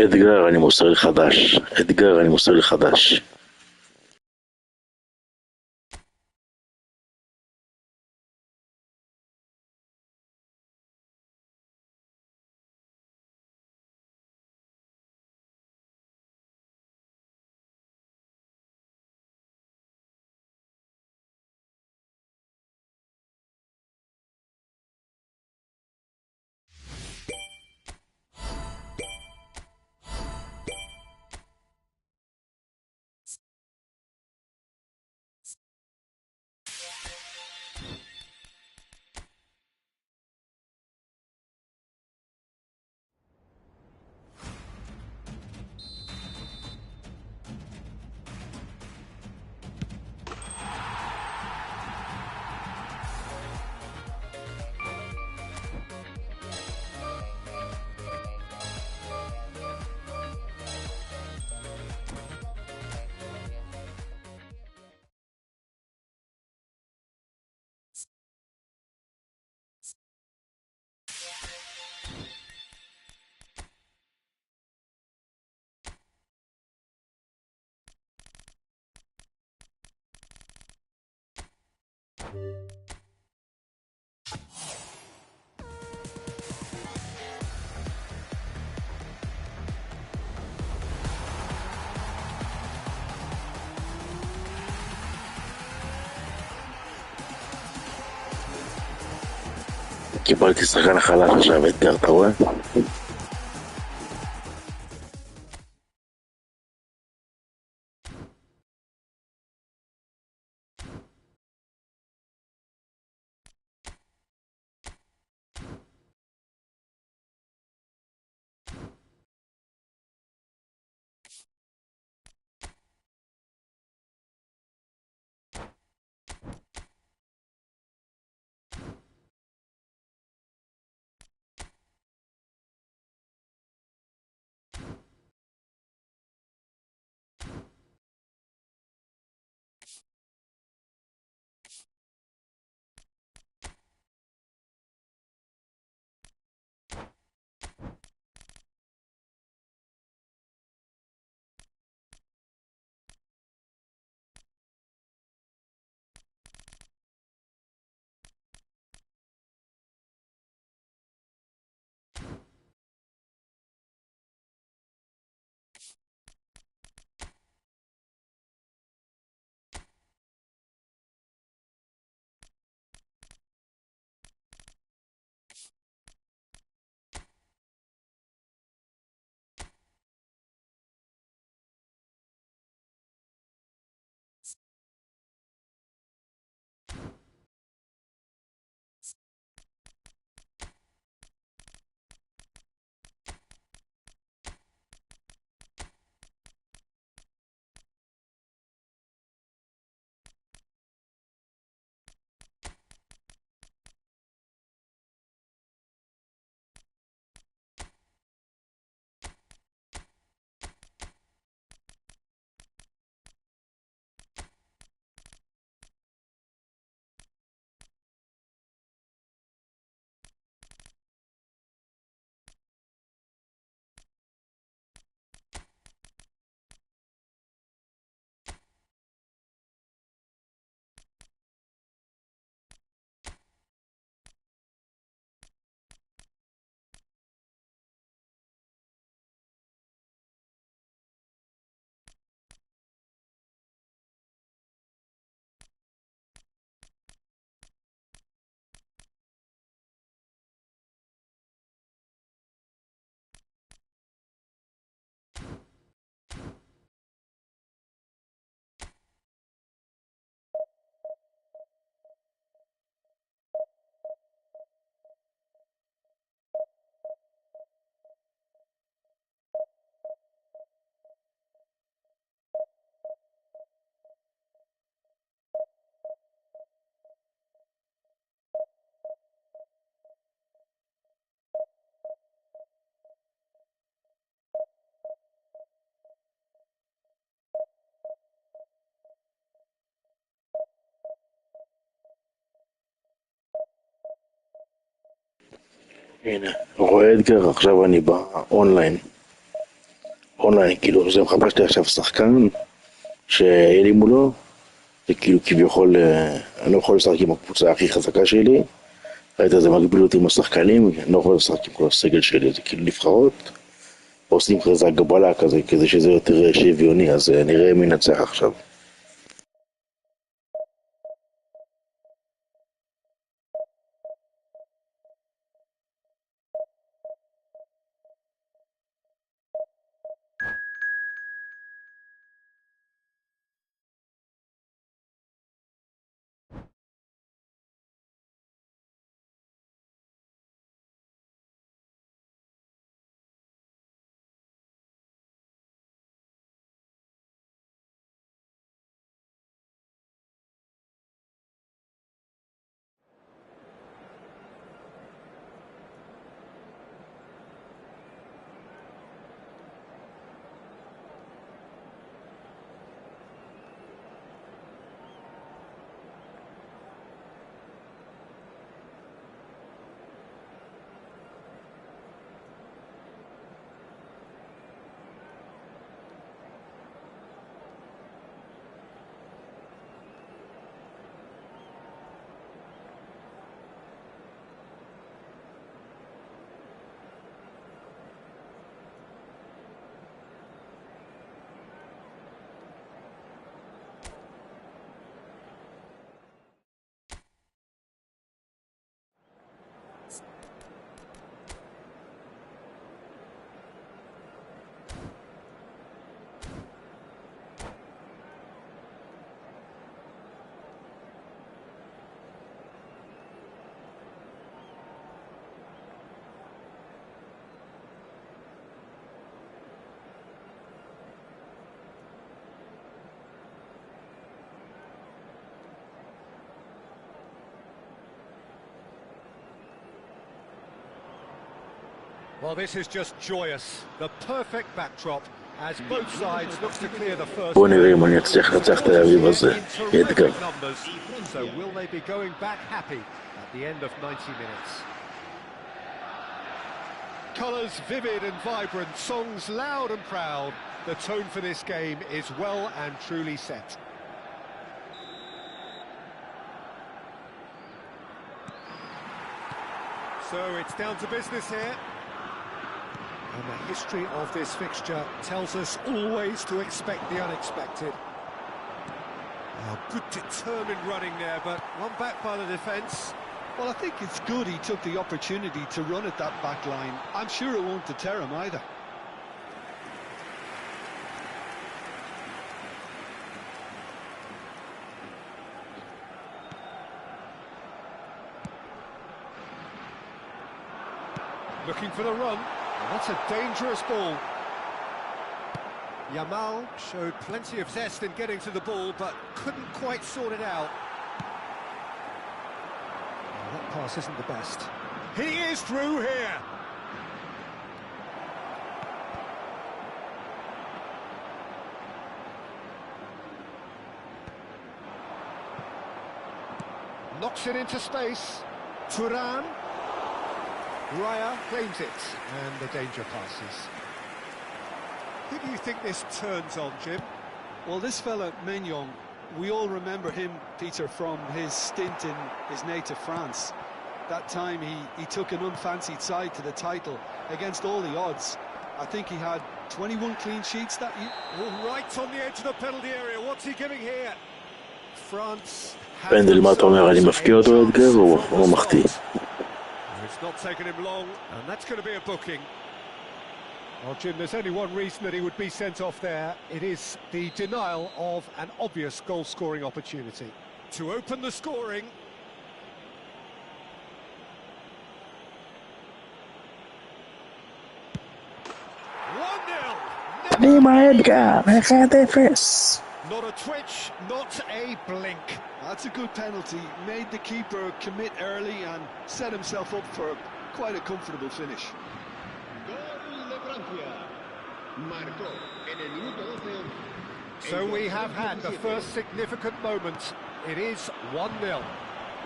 אתגר אני מוסר לי חדש. אתגר אני מוסר לי חדש. קיבלתי שחקן חלש עכשיו, אתגר, אתה רואה? הנה, רואה אתגר, עכשיו אני באונליין. אונליין, כאילו, זה מחפשתי עכשיו שחקן שיהיה לי מולו, וכאילו כביכול אני לא יכול לשחק עם הקבוצה הכי חזקה שלי, ראית זה מגביל אותי עם השחקנים, אני לא יכול לשחק עם כל הסגל שלי, זה כאילו נבחרות, עושים כזה הגבלה כזה, כדי שזה יותר שוויוני, אז נראה מי נצח עכשיו. Well, this is just joyous. The perfect backdrop as both sides look to clear the first. בוא נראה אם אני אצליח לנצח את האביב הזה, אתגר. So will they be going back happy at the end of 90 minutes? Colours vivid and vibrant, songs loud and proud. The tone for this game is well and truly set. So it's down to business here. And the history of this fixture tells us always to expect the unexpected. Oh, good determined running there, but one back by the defence. Well, I think it's good he took the opportunity to run at that back line. I'm sure it won't deter him either. Looking for the run. That's a dangerous ball. Yamal showed plenty of zest in getting to the ball, but couldn't quite sort it out. Oh, that pass isn't the best. He is through here. Knocks it into space. Turan. Raya claims it, and the danger passes. Who do you think this turns on, Jim? Well, this fella, Maignan, we all remember him, Peter, from his stint in his native France. That time he took an unfancied side to the title against all the odds. I think he had 21 clean sheets that year. Oh, right on the edge of the penalty area. What's he giving here? France. פנדל, מה אתה אומר, אני מפקיע אותו אתגר או מחטיא? It's not taken him long, and that's going to be a booking. Well, Jim, there's only one reason that he would be sent off there. It is the denial of an obvious goal-scoring opportunity. To open the scoring. קדימה אדגר, 1-0. Not a twitch, not a blink. That's a good penalty. Made the keeper commit early and set himself up for quite a comfortable finish. So we have had the first significant moment. It is 1-0.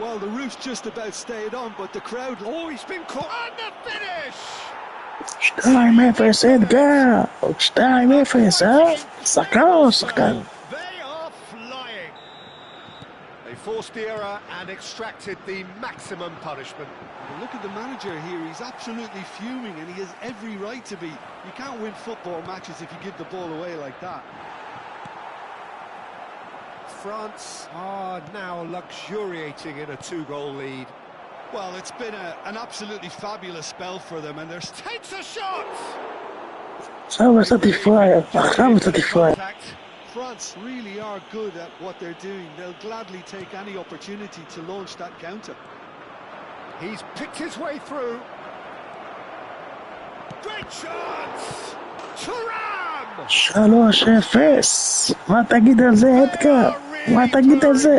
Well, the roof's just about stayed on, but the crowd... Oh, he's been caught. And the finish! 2-0 אתגר! 2-0, שחקן או שחקן? They are flying. They forced the error and extracted the maximum punishment. Well, look at the manager here, he's absolutely fuming and he has every right to be. You can't win football matches if you give the ball away like that. France are now luxuriating in a 2-goal lead. Well, it's been an absolutely fabulous spell for them and there's... Takes a shot! עכשיו סטיפייר. France really are good at what they're doing. They'll gladly take any opportunity to launch that counter. He's picked his way through. Great chance! Thuram! 3-0. מה תגיד על זה, אדגר? מה תגיד על זה?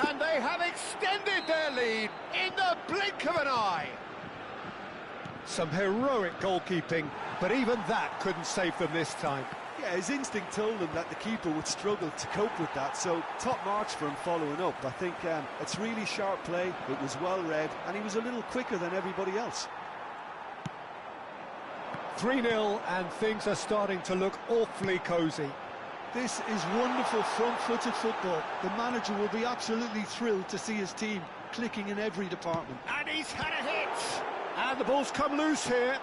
And they have extended their lead in the blink of an eye. Some heroic goalkeeping, but even that couldn't save them this time. Yeah, his instinct told him that the keeper would struggle to cope with that, so top marks for him following up. I think it's really sharp play, it was well read, and he was a little quicker than everybody else. 3-0 and things are starting to look awfully cosy. This is wonderful front-footed football. The manager will be absolutely thrilled to see his team clicking in every department. And he's had a hit! And the ball's come loose here.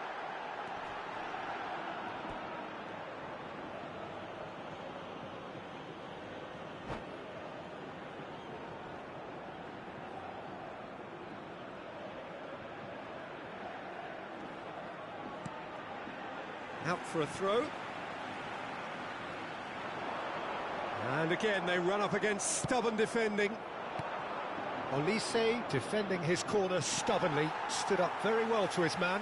Out for a throw. And again, they run up against stubborn defending. Olise, defending his corner stubbornly, stood up very well to his man.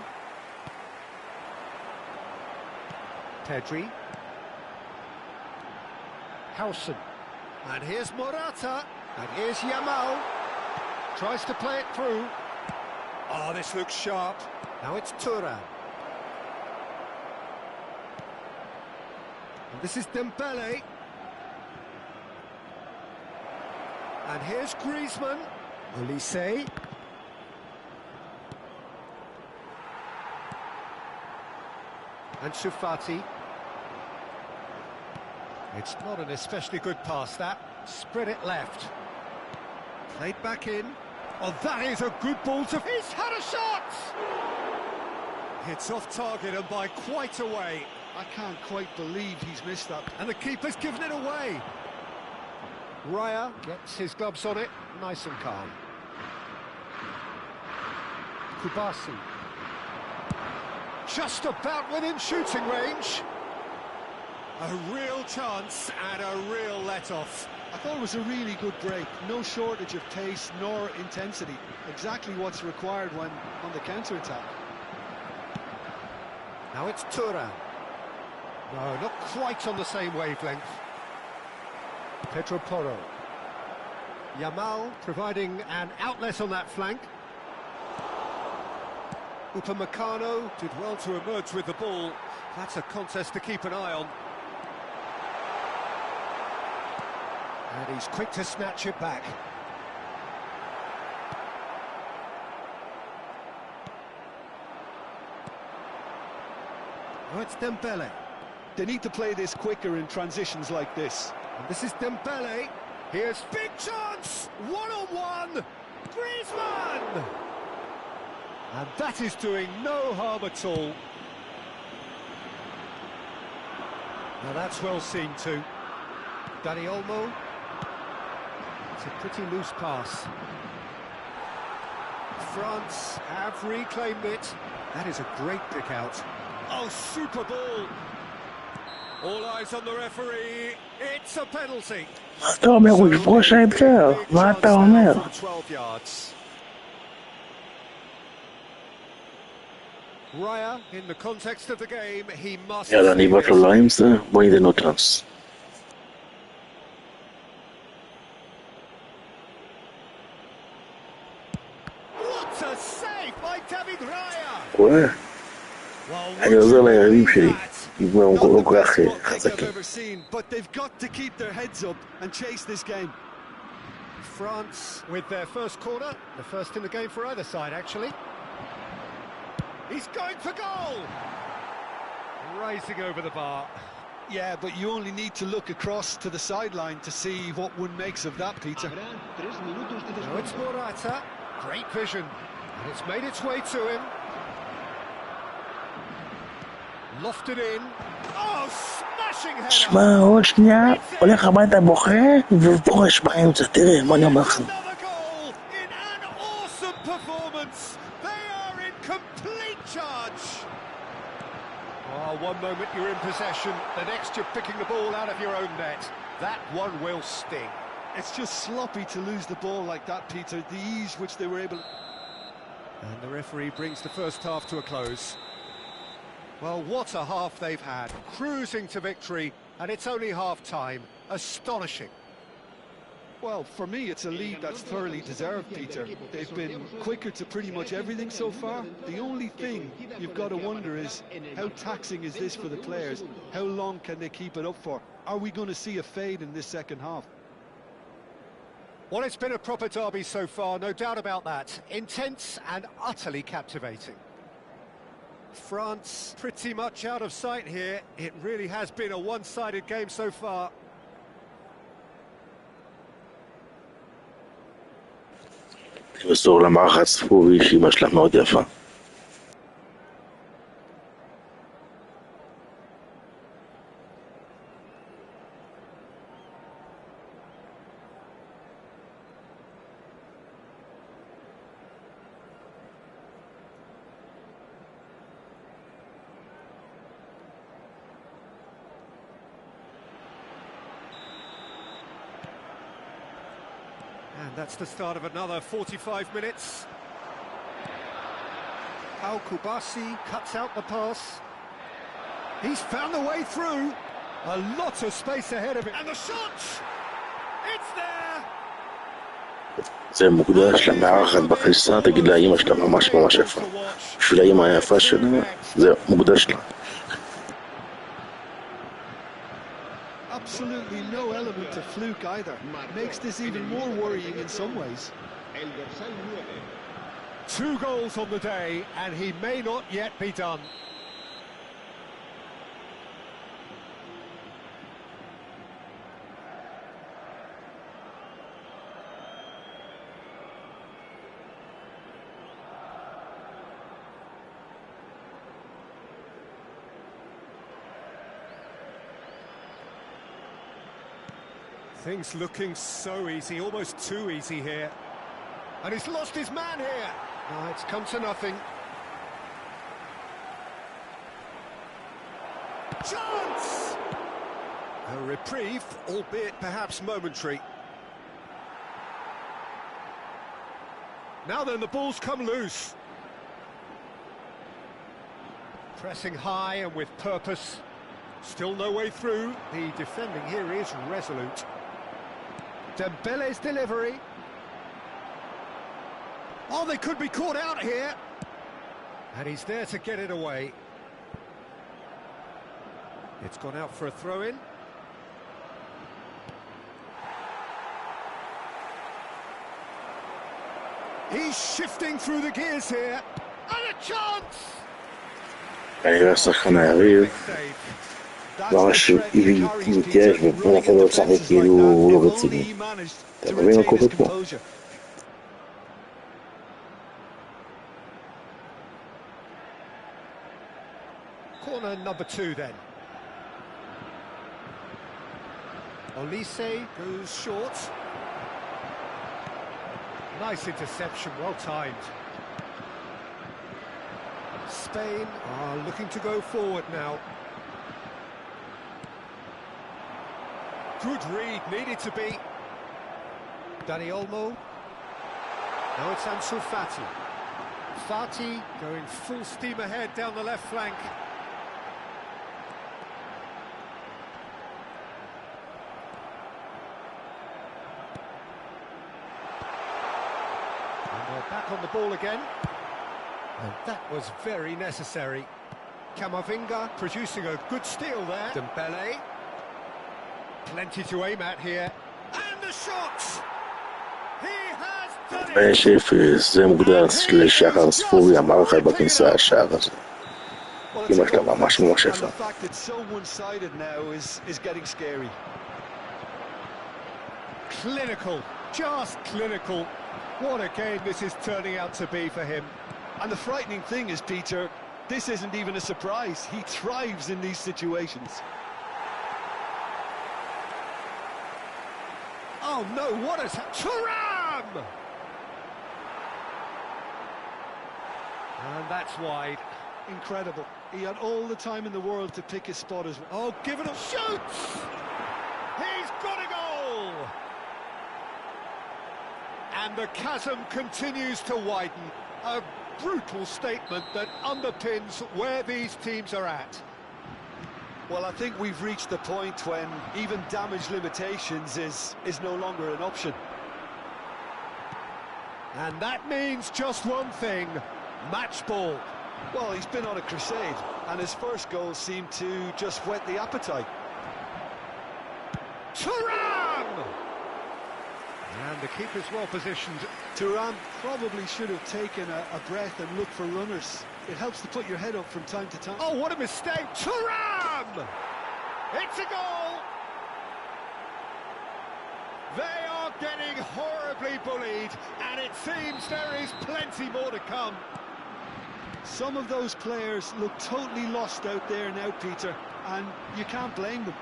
Pedri. Howson. And here's Morata. And here's Yamal. Tries to play it through. Oh, this looks sharp. Now it's Thuram. And this is Dembele. And here's Griezmann. Olise. And Shufati. It's not an especially good pass, that. Spread it left. Played back in. Oh, that is a good ball to... He's had a shot! It's off target and by quite a way. I can't quite believe he's missed that. And the keeper's given it away. Raya gets his gloves on it, nice and calm. Kubasi. Just about within shooting range. A real chance and a real let-off. I thought it was a really good break. No shortage of pace nor intensity. Exactly what's required when on the counter-attack. Now it's Thuram. No, not quite on the same wavelength. Pedro Porro. Yamal providing an outlet on that flank. Upamecano did well to emerge with the ball. That's a contest to keep an eye on. And he's quick to snatch it back. Oh, it's Dembele. They need to play this quicker in transitions like this. And this is Dembele. Here's big chance! One-on-one! Griezmann! And that is doing no harm at all. Now that's well seen too. Dani Olmo. It's a pretty loose pass. France have reclaimed it. That is a great pick out. Oh, super ball! All eyes on the referee. It's a penalty. מה אתה אומר? הוא יפרוש האתגר? מה אתה אומר? 12 yards. Raya, in the context of the game, he must... יאללה, אני באת לו עם זה, בוא ניתן לו צ'אנס. What a save by David Raya! רואה? אני עוזר ליריבים שלי. נגמר לא כל כך חזקים. But they've got to keep their heads up and chase this game. France with their first corner, the first in the game for either side, actually. He's going for goal! Rising over the bar. Yeah, but you only need to look across to the sideline to see what one makes of that, Peter. No, it's Morata. Great vision. And it's made its way to him. Lofted in. Oh, smashing header! שמע, עוד שנייה, הולך הביתה בוכה, ובורש באמצע, תראה, מה אני אומר לך. Another goal in an awesome performance. They are in complete charge. Oh, one moment you're in possession, the next you're picking the ball out of your own net. That one will sting. It's just sloppy to lose the ball like that, Peter. The ease which they were able... And the referee brings the first half to a close. Well, what a half they've had. Cruising to victory, and it's only half-time. Astonishing. Well, for me, it's a lead that's thoroughly deserved, Peter. They've been quicker to pretty much everything so far. The only thing you've got to wonder is, how taxing is this for the players? How long can they keep it up for? Are we going to see a fade in this second half? Well, it's been a proper derby so far, no doubt about that. Intense and utterly captivating. France pretty much out of sight here. It really has been a one-sided game so far. בסור למערך הצפורי שהיא בשלב מאוד יפה. And that's the start of another 45 minutes. Al Kubasi cuts out the pass. He's found the way through. A lot of space ahead of him. And the shot! It's there! זה מוקדש למערכת בכניסה, תגיד לאמא שלה ממש ממש יפה. בשביל האמא היפה שלה, זה מוקדש לה. Absolutely no element of fluke either. Makes this even more worrying in some ways. 2 goals on the day, and he may not yet be done. Things looking so easy, almost too easy here. And he's lost his man here. No, it's come to nothing. Chance! A reprieve, albeit perhaps momentary. Now then, the ball's come loose. Pressing high and with purpose. Still no way through. The defending here is resolute. Dembele's delivery. Oh, they could be caught out here. And he's there to get it away. It's gone out for a throw-in. He's shifting through the gears here. And a chance! כנראה השחקן היריב, ממש התייאש ומנסה לא לשחק כאילו הוא לא רציני. אתה מבין מה קורה פה? Corner number 2 then. Olise goes short. Nice interception, well timed. Spain are looking to go forward now. Good read, needed to be. Dani Olmo. Now it's Ansu Fati. Fati going full steam ahead down the left flank. And they're back on the ball again. And that was very necessary. Camavinga producing a good steal there. Dembele. Plenty to aim at here. And the shot! He has שף, זה מוגדר לשחר ספורי, המערכה בכניסה השער הזה. Well, it's a אמא שלה goal, ממש and ממש יפה. the fact it's so one-sided now is getting scary. Clinical, just clinical. What a game this is turning out to be for him. And the frightening thing is, Peter, this isn't even a surprise. He thrives in these situations. Oh no, what a... Thuram! And that's wide. Incredible. He had all the time in the world to pick his spot as well. Oh, give it a... Shoots! He's got a goal! And the chasm continues to widen. A brutal statement that underpins where these teams are at. Well, I think we've reached the point when even damage limitations is no longer an option. And that means just one thing, match ball. Well, he's been on a crusade, and his first goal seemed to just whet the appetite. Thuram! And the keeper's well positioned. Thuram probably should have taken a breath and looked for runners. It helps to put your head up from time to time. Oh, what a mistake! Thuram! It's a goal! They are getting horribly bullied, and it seems there is plenty more to come. Some of those players look totally lost out there now, Peter, and you can't blame them.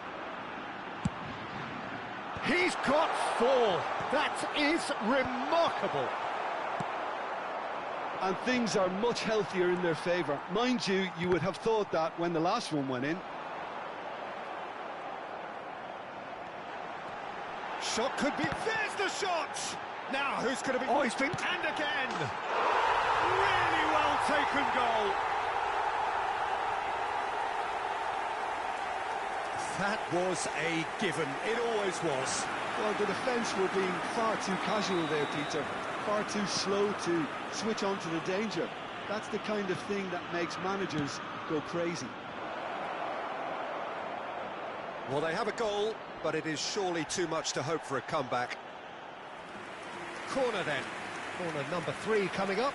He's got 4. That is remarkable. And things are much healthier in their favour. Mind you, you would have thought that when the last one went in. Shot could be... There's the shot! Now, who's going to be... Oh, he's been... And again! Really well taken goal. That was a given. It always was. Well, the defence were being far too casual there, Peter. Far too slow to switch on to the danger. That's the kind of thing that makes managers go crazy. Well, they have a goal, but it is surely too much to hope for a comeback. Corner then. Corner number 3 coming up.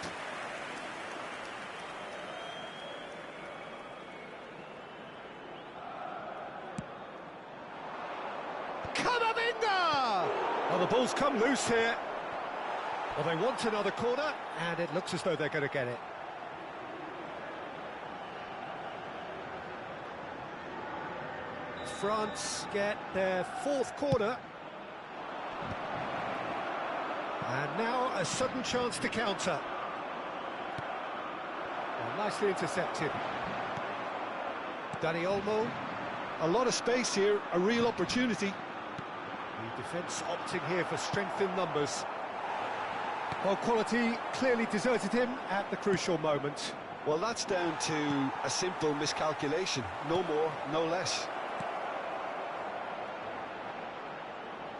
Kamavinga! Well, the ball's come loose here. Well, they want another corner, and it looks as though they're going to get it. France get their 4th corner. And now a sudden chance to counter. Well, nicely intercepted. Dani Olmo. A lot of space here, a real opportunity. The defence opting here for strength in numbers. Well, quality clearly deserted him at the crucial moment. Well, that's down to a simple miscalculation. No more, no less.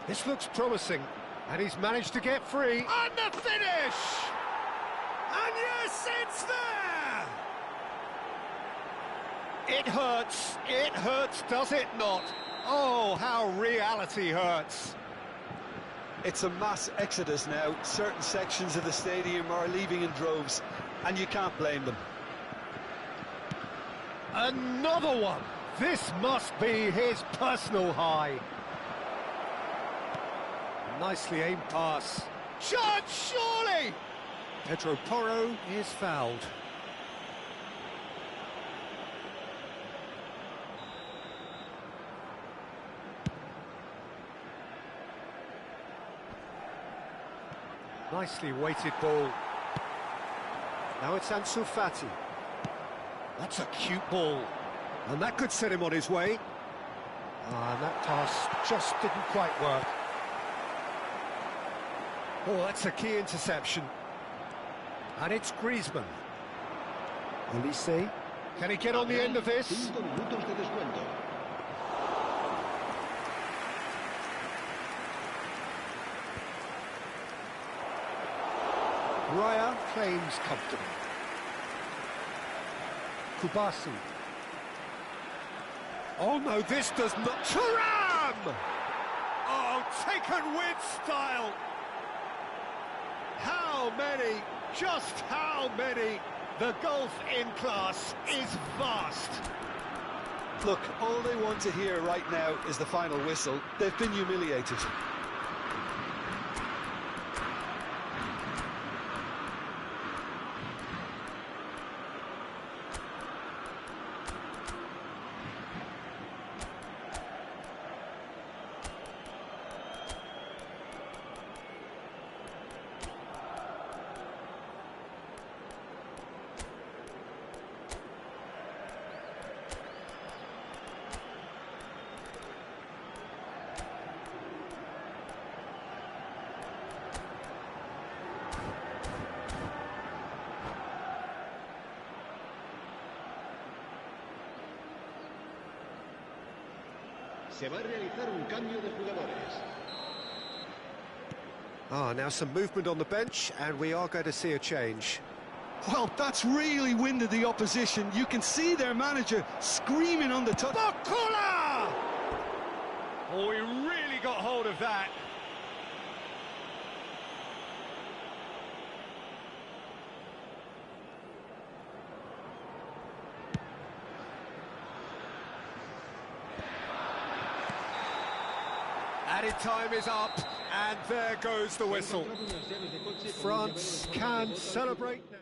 This looks promising, and he's managed to get free. And the finish! And yes, it's there! It hurts, does it not? Oh, how reality hurts. It's a mass exodus now. Certain sections of the stadium are leaving in droves, and you can't blame them. Another one! This must be his personal high. Nicely aimed pass. Shot, surely! Pedro Porro is fouled. Nicely weighted ball. Now it's Ansu Fati. That's a cute ball. And that could set him on his way. And that pass just didn't quite work. Oh, that's a key interception. And it's Griezmann. Olise. Can he get on the end of this? Raya claims comfortably. Kubasi. Oh no, this does not... Thuram! Oh, taken with style. how many? Just how many? The gulf in class is vast. Look, all they want to hear right now is the final whistle. They've been humiliated. Se va a realizar un cambio de jugadores. Now some movement on the bench, and we are going to see a change. Well, that's really winded the opposition. You can see their manager screaming on the top. Bakula! Oh, he really got hold of that. Added time is up, and there goes the whistle. France can celebrate now.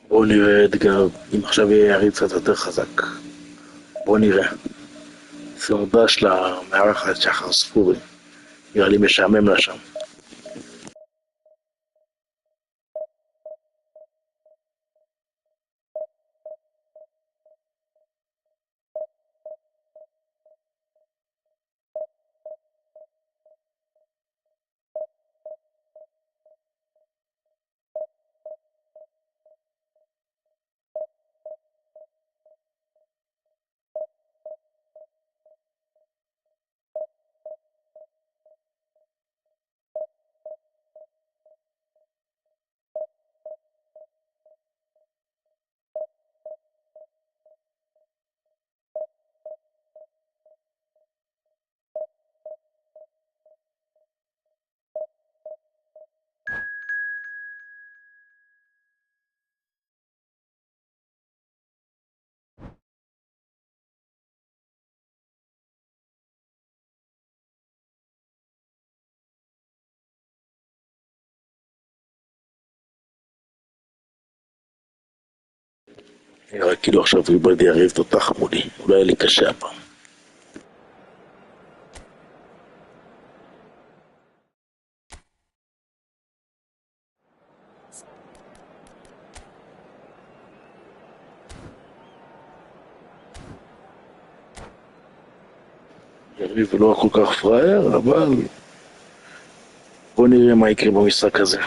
בואו נראה אתגר, אם עכשיו יהיה יריד קצת יותר חזק. בואו נראה. סעודה של המארחת שחר ספורי. נראה לי משעמם לה שם. נראה כאילו עכשיו איבד יריב תותח מולי, אולי יהיה לי קשה הפעם. יריב לא כל כך פראייר, אבל בוא נראה מה יקרה במשחק הזה.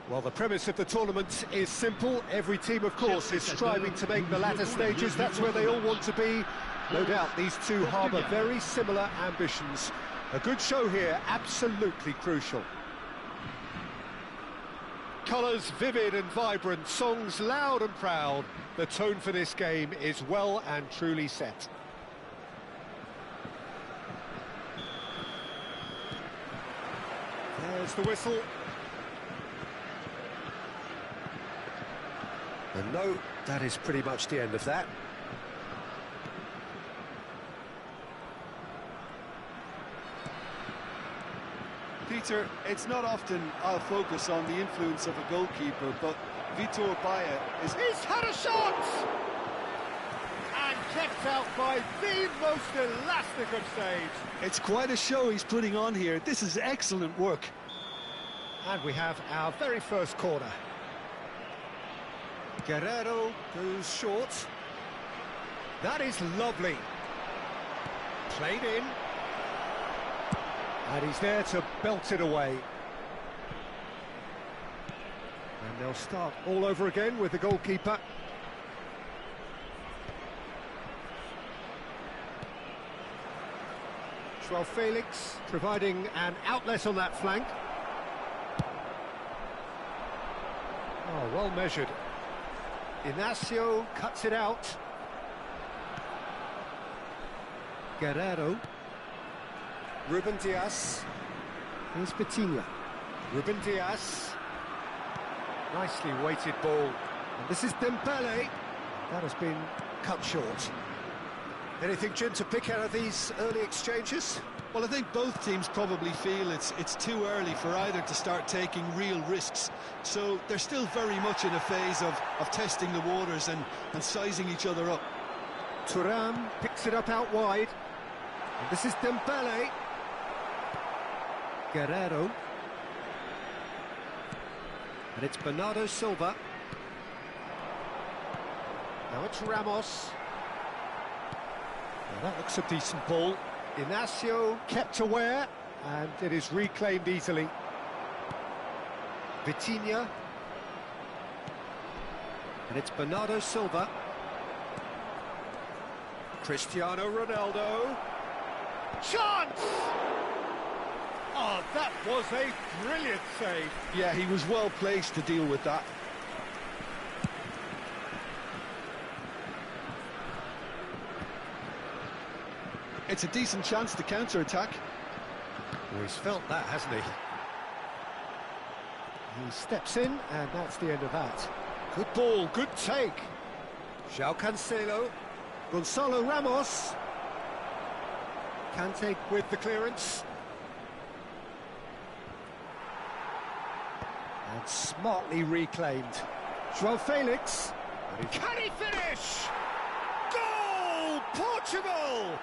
Well, the premise of the tournament is simple. Every team, of course, is striving to make the latter stages. That's where they all want to be. No doubt these two harbour very similar ambitions. A good show here, absolutely crucial. Colours vivid and vibrant, songs loud and proud. The tone for this game is well and truly set. There's the whistle. And no, that is pretty much the end of that. Peter, it's not often I'll focus on the influence of a goalkeeper, but Vitor Baia is... He's had a shot! And kept out by the most elastic of saves. It's quite a show he's putting on here. This is excellent work. And we have our very first corner. Guerrero goes short. That is lovely. Played in. And he's there to belt it away. And they'll start all over again with the goalkeeper. João Felix providing an outlet on that flank. Oh, well measured. Inacio cuts it out. Guerrero. Ruben Diaz. Here's Vitinha. Ruben Diaz. Nicely weighted ball. And this is Dembele. That has been cut short. Anything, Jim, to pick out of these early exchanges? Well, I think both teams probably feel it's too early for either to start taking real risks. So they're still very much in a phase of testing the waters and sizing each other up. Thuram picks it up out wide. And this is Dembele. Guerrero. And it's Bernardo Silva. Now it's Ramos. Now that looks a decent ball. Inacio kept aware, and it is reclaimed easily. Vitinha. And it's Bernardo Silva. Cristiano Ronaldo. Chance! Oh, that was a brilliant save. Yeah, he was well placed to deal with that. It's a decent chance to counter-attack. Well, he's felt that, hasn't he? He steps in, and that's the end of that. Good ball, good take. João Cancelo. Gonzalo Ramos. Kante with the clearance. And smartly reclaimed. João Felix. Can he finish? Goal! Portugal!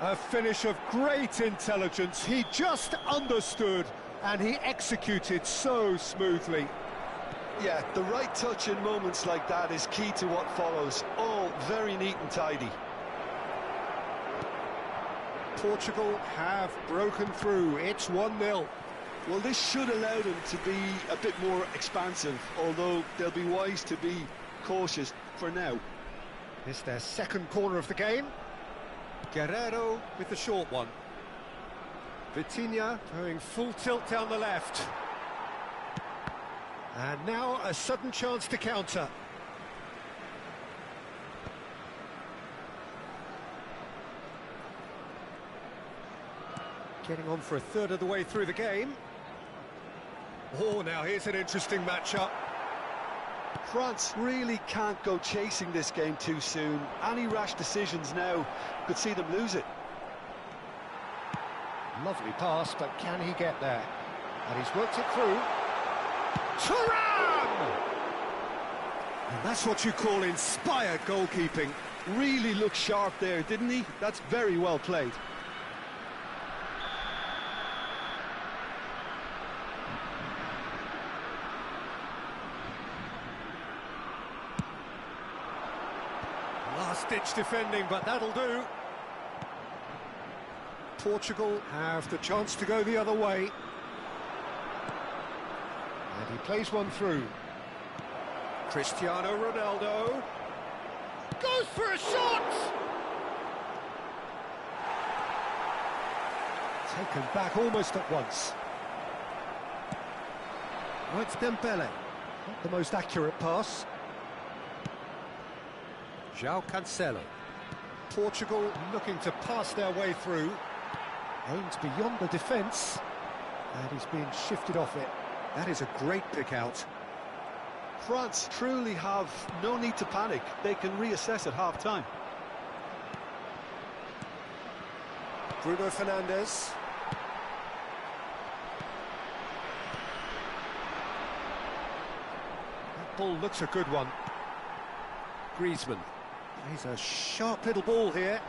A finish of great intelligence. He just understood and he executed so smoothly. Yeah, the right touch in moments like that is key to what follows. All very neat and tidy. Portugal have broken through. It's 1-0. Well, this should allow them to be a bit more expansive, although they'll be wise to be cautious for now. It's their second corner of the game. Guerrero with the short one. Vitinha going full tilt down the left. And now a sudden chance to counter. Getting on for a third of the way through the game. Oh, now here's an interesting matchup. France really can't go chasing this game too soon. Any rash decisions now could see them lose it. Lovely pass, but can he get there? And he's worked it through. Thuram! And that's what you call inspired goalkeeping. Really looked sharp there, didn't he? That's very well played. Last-ditch defending, but that'll do. Portugal have the chance to go the other way. And He plays one through. Cristiano Ronaldo goes for a shot! Taken back almost at once. Oh, it's Dembele. Not the most accurate pass. João Cancelo. Portugal looking to pass their way through. Aims beyond the defence. And he's being shifted off it. That is a great pick out. France truly have no need to panic. They can reassess at half-time. Bruno Fernandes. That ball looks a good one. Griezmann. He's a sharp little ball here.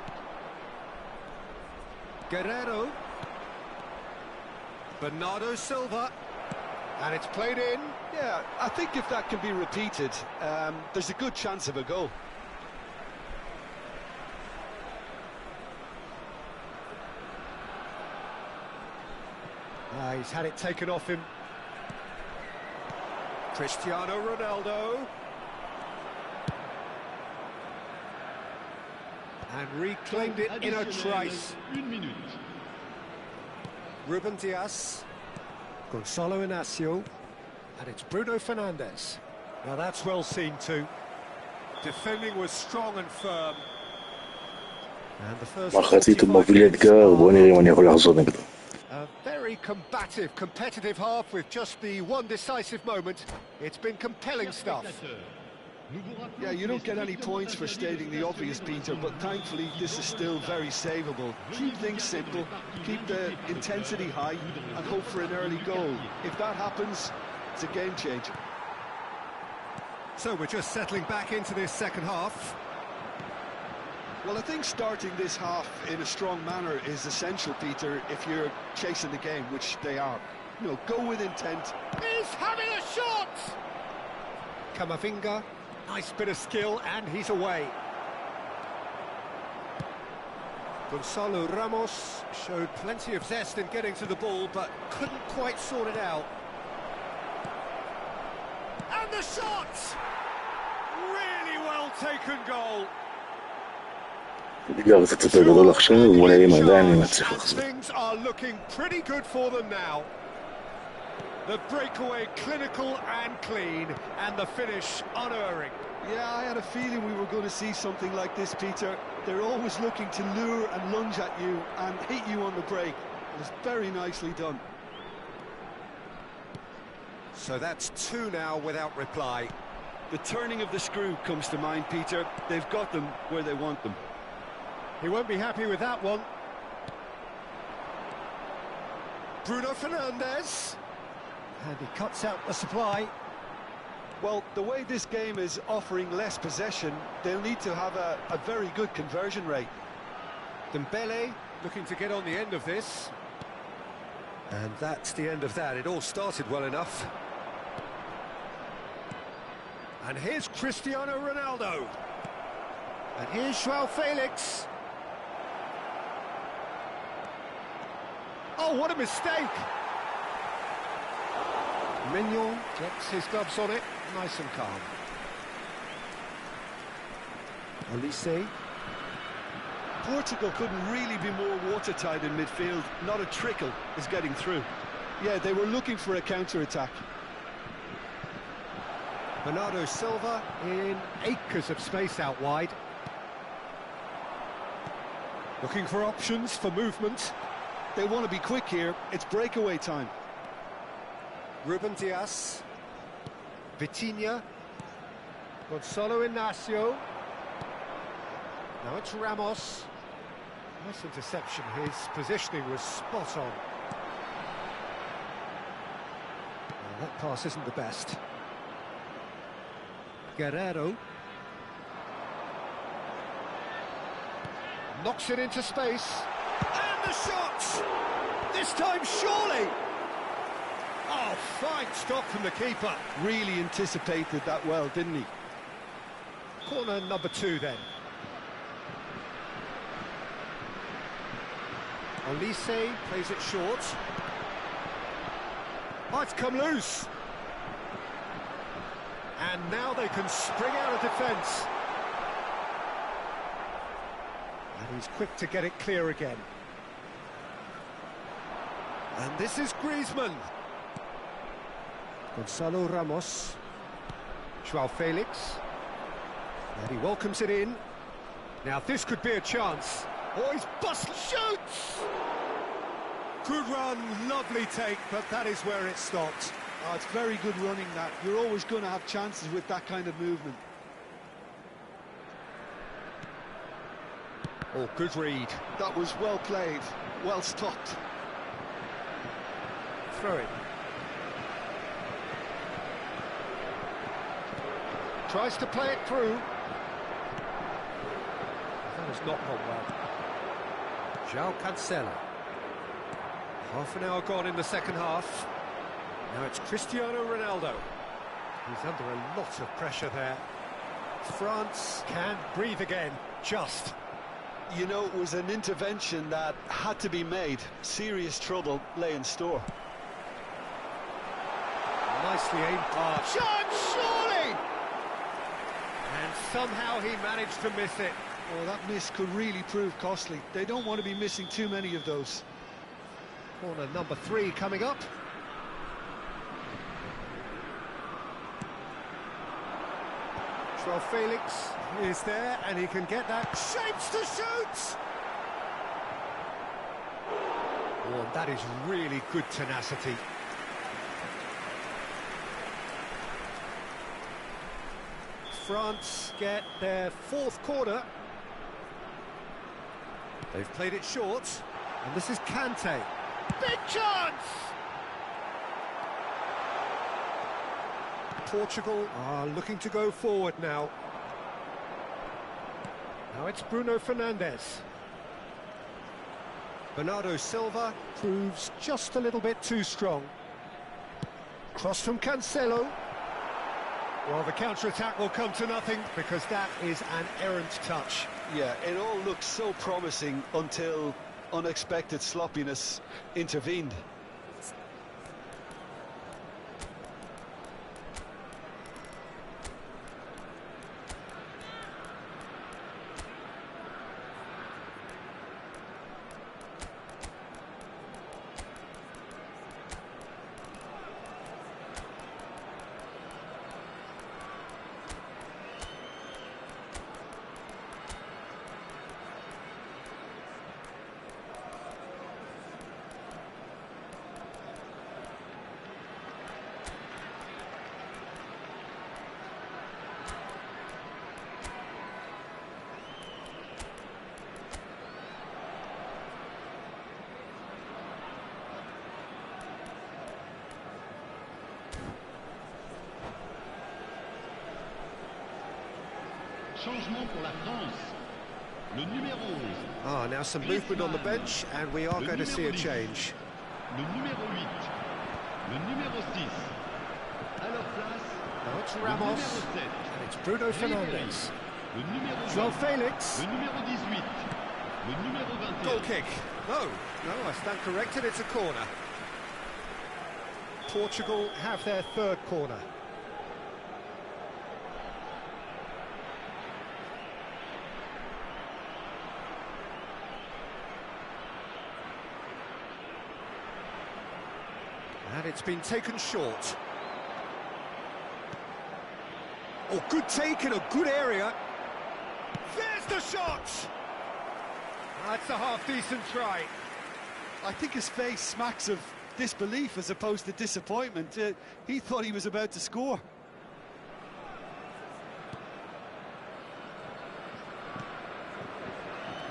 Guerrero. Bernardo Silva. And it's played in. Yeah, I think if that can be repeated, there's a good chance of a goal. He's had it taken off him. Cristiano Ronaldo. And reclaimed it in a trice. Ruben Dias. Gonzalo Inacio. And it's Bruno Fernandes. Now that's well seen too. Defending was strong and firm. And the first מחצית מוביל אתגר, בוא נראה אם אני יכול לחזור נגדו. A very combative, competitive half with just the one decisive moment. It's been compelling stuff. Yeah, you don't get any points for stating the obvious, Peter, but thankfully this is still very savable. Keep things simple, keep the intensity high, and hope for an early goal. If that happens, it's a game changer. So we're just settling back into this second half. Well, I think starting this half in a strong manner is essential, Peter, if you're chasing the game, which they are. You know, go with intent. He's having a shot! Camavinga, nice bit of skill, and he's away. Gonzalo Ramos showed plenty of zest in getting to the ball, but couldn't quite sort it out. And the shot! Really well taken goal. אתגר קצת יותר גדול עכשיו, בוא נראה אם עדיין אני מצליח לחזור. Things are looking pretty good for them now. The breakaway clinical and clean, and the finish unerring. Yeah, I had a feeling we were going to see something like this, Peter. They're always looking to lure and lunge at you and hit you on the break. It was very nicely done. So that's two now without reply. The turning of the screw comes to mind, Peter. They've got them where they want them. He won't be happy with that one. Bruno Fernandes. And he cuts out the supply. Well, the way this game is offering less possession, they'll need to have a very good conversion rate. Dembele looking to get on the end of this. And that's the end of that. It all started well enough. And here's Cristiano Ronaldo. And here's João Felix. Oh, what a mistake! Mignon gets his gloves on it, nice and calm. Olise. Portugal couldn't really be more watertight in midfield. Not a trickle is getting through. Yeah, they were looking for a counter-attack. Bernardo Silva in acres of space out wide. Looking for options for movement. They want to be quick here. It's breakaway time. Ruben Dias. Vitinha. Gonzalo Inacio. Now it's Ramos. Nice interception. His positioning was spot on. Well, that pass isn't the best. Guerrero. Knocks it into space. And the shot! This time, surely! Oh, fine stop from the keeper. Really anticipated that well, didn't he? Corner number 2 then. Olise plays it short. Oh, it's come loose. And now they can spring out of defence. And he's quick to get it clear again. And this is Griezmann. Gonzalo Ramos. Joao Felix. And he welcomes it in. Now this could be a chance. Oh, he's shoots! Good run, lovely take, but that is where it stopped. Oh, it's very good running, that. You're always going to have chances with that kind of movement. Oh, good read. That was well played, well stopped. Throw it. Tries to play it through. That has not gone well. João Cancelo. Half an hour gone in the second half. Now it's Cristiano Ronaldo. He's under a lot of pressure there. France can breathe again, just. You know, it was an intervention that had to be made. Serious trouble lay in store. Nicely aimed pass. Shot, surely! And somehow he managed to miss it. Well, that miss could really prove costly. They don't want to be missing too many of those. Corner number 3 coming up. Joao Felix is there, and he can get that. Shapes to shoot! Oh, and that is really good tenacity. France get their 4th corner. They've played it short, and this is Kante. Big chance! Portugal are looking to go forward now. Now it's Bruno Fernandes. Bernardo Silva proves just a little bit too strong. Cross from Cancelo. Well, the counter-attack will come to nothing because that is an errant touch. Yeah, it all looked so promising until unexpected sloppiness intervened. Changement pour la France. Le numéro 11. Now some movement on the bench, and we are going to see a change. Le numéro 8. Le numéro 6. À leur place. Now it's Le Ramos, numéro 7. and it's Bruno Fernandes. Le numéro Joao 20. Felix. Le numéro 18. Le numéro 21. Goal kick. No, I stand corrected, it's a corner. Portugal have their 3rd corner. And it's been taken short. Oh, good take in a good area. There's the shot! That's a half-decent try. I think his face smacks of disbelief as opposed to disappointment. He thought he was about to score.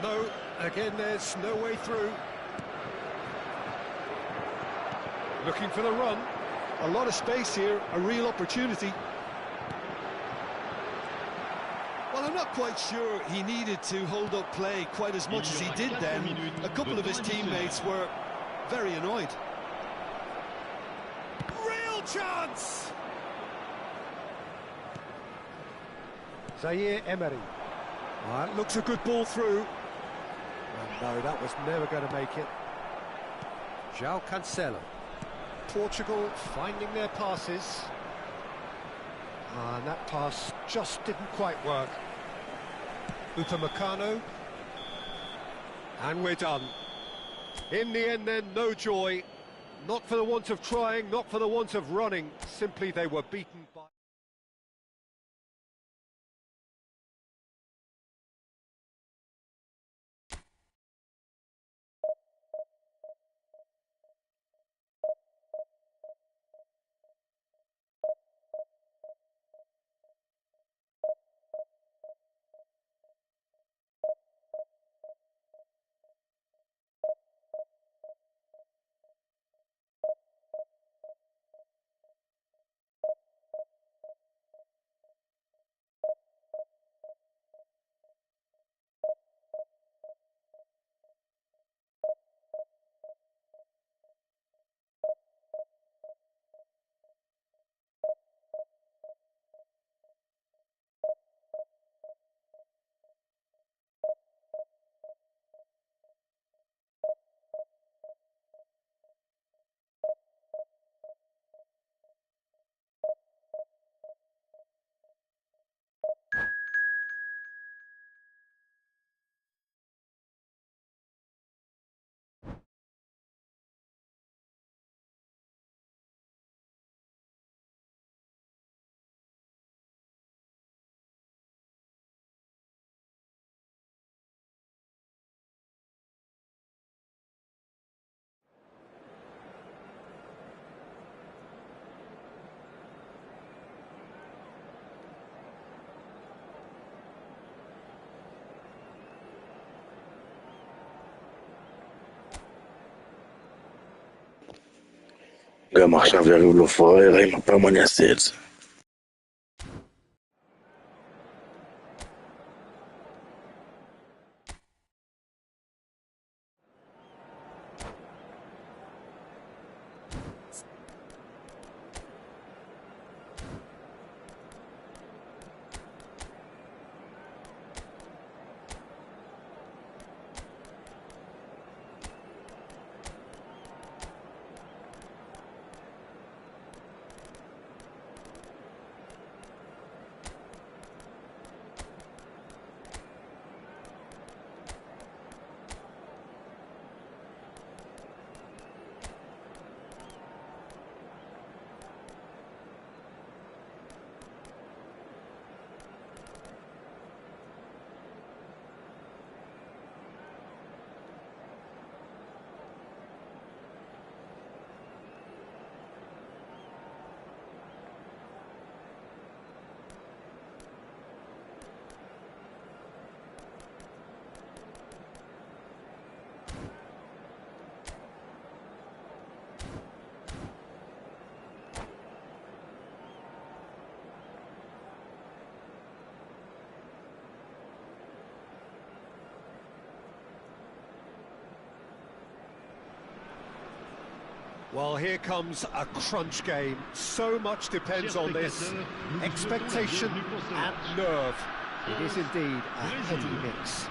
No, again, there's no way through. Looking for the run. A lot of space here, a real opportunity. Well, I'm not quite sure he needed to hold up play quite as much as he did then. A couple of his teammates were very annoyed. Real chance! Zaire Emery. That looks a good ball through. No, that was never going to make it. João Cancelo. Portugal finding their passes. And that pass just didn't quite work. Upamecano. And we're done. In the end then, no joy. Not for the want of trying, not for the want of running. Simply they were beaten by... גם עכשיו יריב לו פראייר עם הפעם אני אעשה את זה. Well, here comes a crunch game. So much depends on this. Expectation and nerve. It is indeed a heady mix.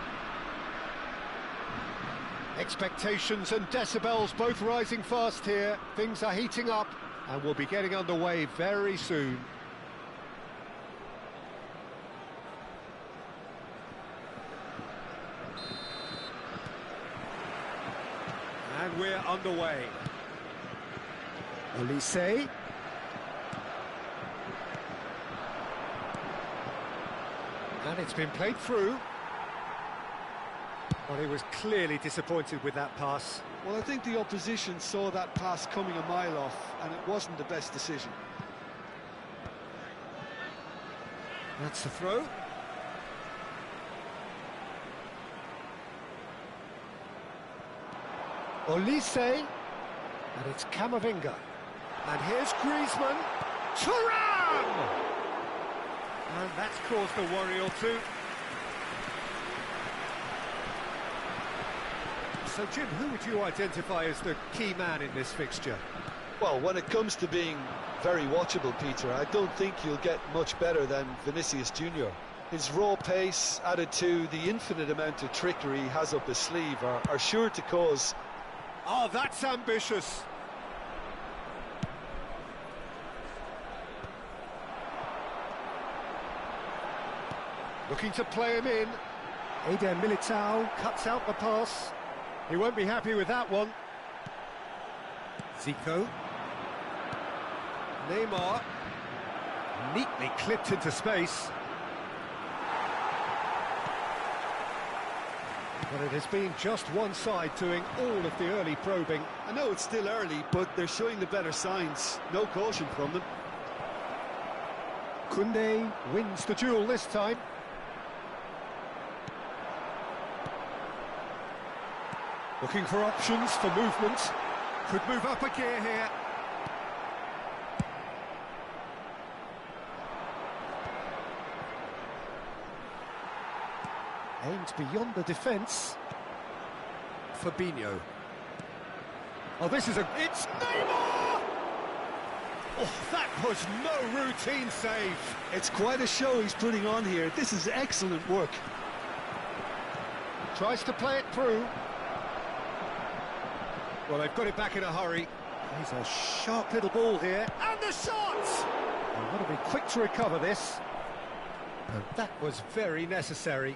Expectations and decibels both rising fast here. Things are heating up and we'll be getting underway very soon. And we're underway. Olise. And it's been played through. But he was clearly disappointed with that pass. Well, I think the opposition saw that pass coming a mile off, and it wasn't the best decision. That's the throw. Olise. And it's Camavinga. And here's Griezmann. Thuram! And that's caused a worry or two. So, Jim, who would you identify as the key man in this fixture? Well, when it comes to being very watchable, Peter, I don't think you'll get much better than Vinicius Junior. His raw pace, added to the infinite amount of trickery he has up his sleeve, are sure to cause... Oh, that's ambitious. Looking to play him in. Eder Militao cuts out the pass. He won't be happy with that one. Zico. Neymar. Neatly clipped into space. But it has been just one side doing all of the early probing. I know it's still early, but they're showing the better signs. No caution from them. Koundé wins the duel this time. Looking for options for movement. Could move up a gear here. Aimed beyond the defence. Fabinho. Oh, this is it's Neymar! Oh, that was no routine save. It's quite a show he's putting on here. This is excellent work. Tries to play it through. Well, they've got it back in a hurry. He's a sharp little ball here. And the shot! They've got to be quick to recover this. And that was very necessary.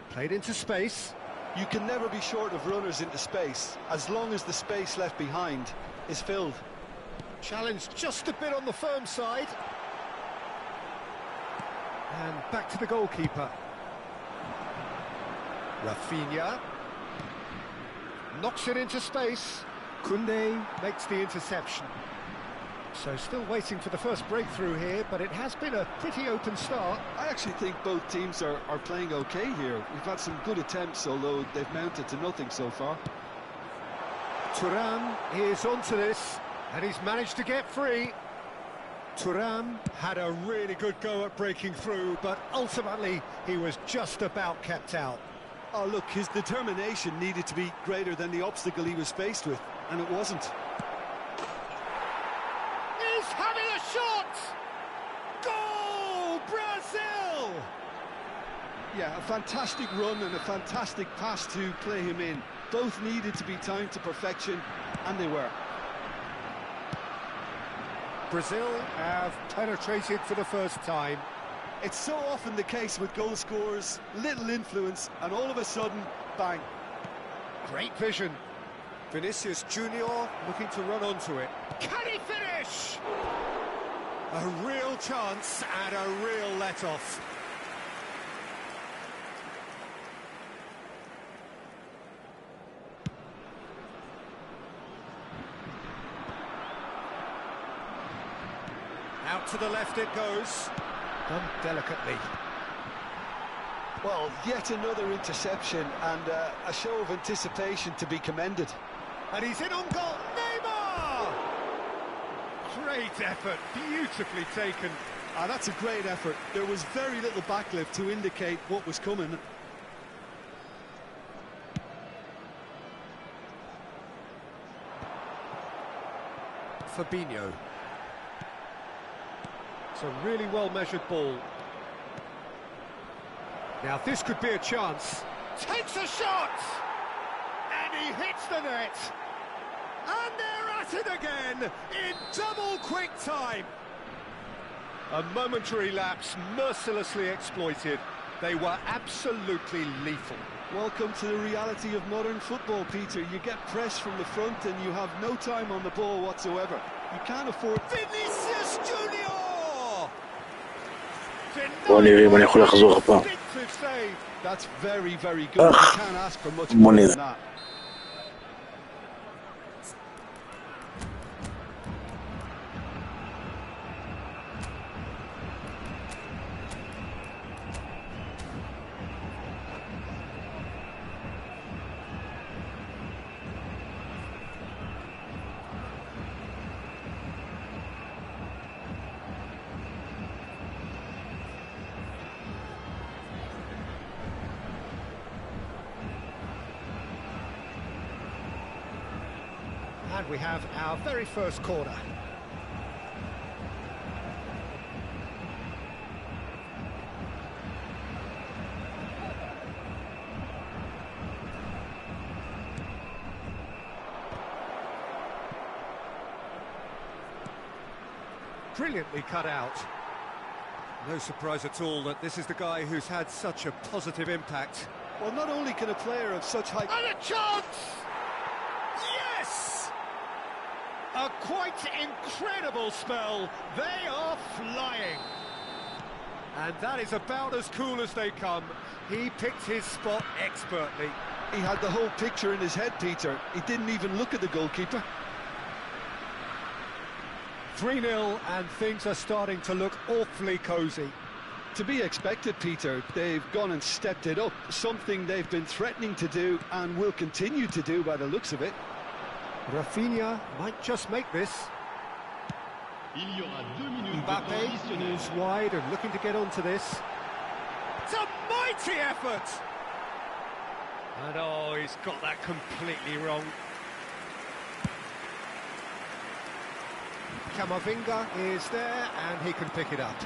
Played into space. You can never be short of runners into space, as long as the space left behind is filled. Challenged just a bit on the firm side. And back to the goalkeeper. Rafinha. Knocks it into space. Koundé makes the interception. So still waiting for the first breakthrough here, but it has been a pretty open start. I actually think both teams are playing okay here. We've had some good attempts, although they've mounted to nothing so far. Thuram is onto this, and he's managed to get free. Thuram had a really good go at breaking through, but ultimately he was just about kept out. Oh, look, his determination needed to be greater than the obstacle he was faced with, and it wasn't. He's having a shot! Goal, Brazil! Yeah, a fantastic run and a fantastic pass to play him in. Both needed to be timed to perfection, and they were. Brazil have penetrated for the first time. It's so often the case with goal scorers, little influence, and all of a sudden, bang. Great vision. Vinicius Junior looking to run onto it. Can he finish? A real chance and a real let-off. Out to the left it goes. Done delicately. Well, yet another interception and a show of anticipation to be commended. And he's in on goal. Neymar! Great effort, beautifully taken. Ah, that's a great effort. There was very little backlift to indicate what was coming. Fabinho. It's a really well-measured ball. Now this could be a chance. Takes a shot! And he hits the net! And they're at it again, in double quick time! A momentary lapse, mercilessly exploited. They were absolutely lethal. Welcome to the reality of modern football, Peter. You get pressed from the front and you have no time on the ball whatsoever. You can't afford... Vinicius Junior! That's very, very good. You can't ask for much more than that. And we have our very first corner. Brilliantly cut out. No surprise at all that this is the guy who's had such a positive impact. Well, not only can a player of such high... And a chance! Yes! A quite incredible spell. They are flying. And that is about as cool as they come. He picked his spot expertly. He had the whole picture in his head, Peter. He didn't even look at the goalkeeper. 3-0 and things are starting to look awfully cosy. To be expected, Peter. They've gone and stepped it up, something they've been threatening to do and will continue to do by the looks of it. Rafinha might just make this. Il y aura 2 minutes de temps Mbappe additionnel. moves wide and looking to get onto this. It's a mighty effort! And oh, he's got that completely wrong. Camavinga is there and he can pick it up.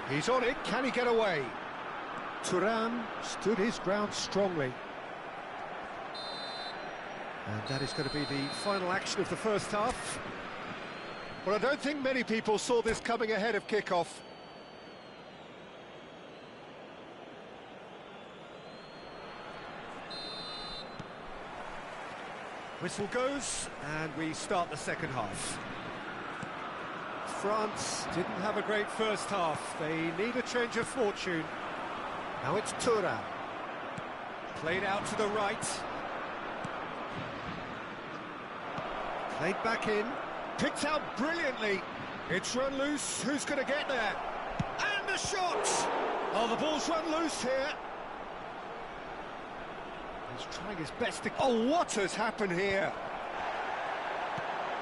He's on it, can he get away? Thuram stood his ground strongly. And that is going to be the final action of the first half. Well, I don't think many people saw this coming ahead of kickoff. Whistle goes, and we start the second half. France didn't have a great first half. They need a change of fortune. Now it's Thuram. Played out to the right. Played back in. Picked out brilliantly. It's run loose. Who's going to get there? And the shot! Oh, the ball's run loose here. He's trying his best to... Oh, what has happened here?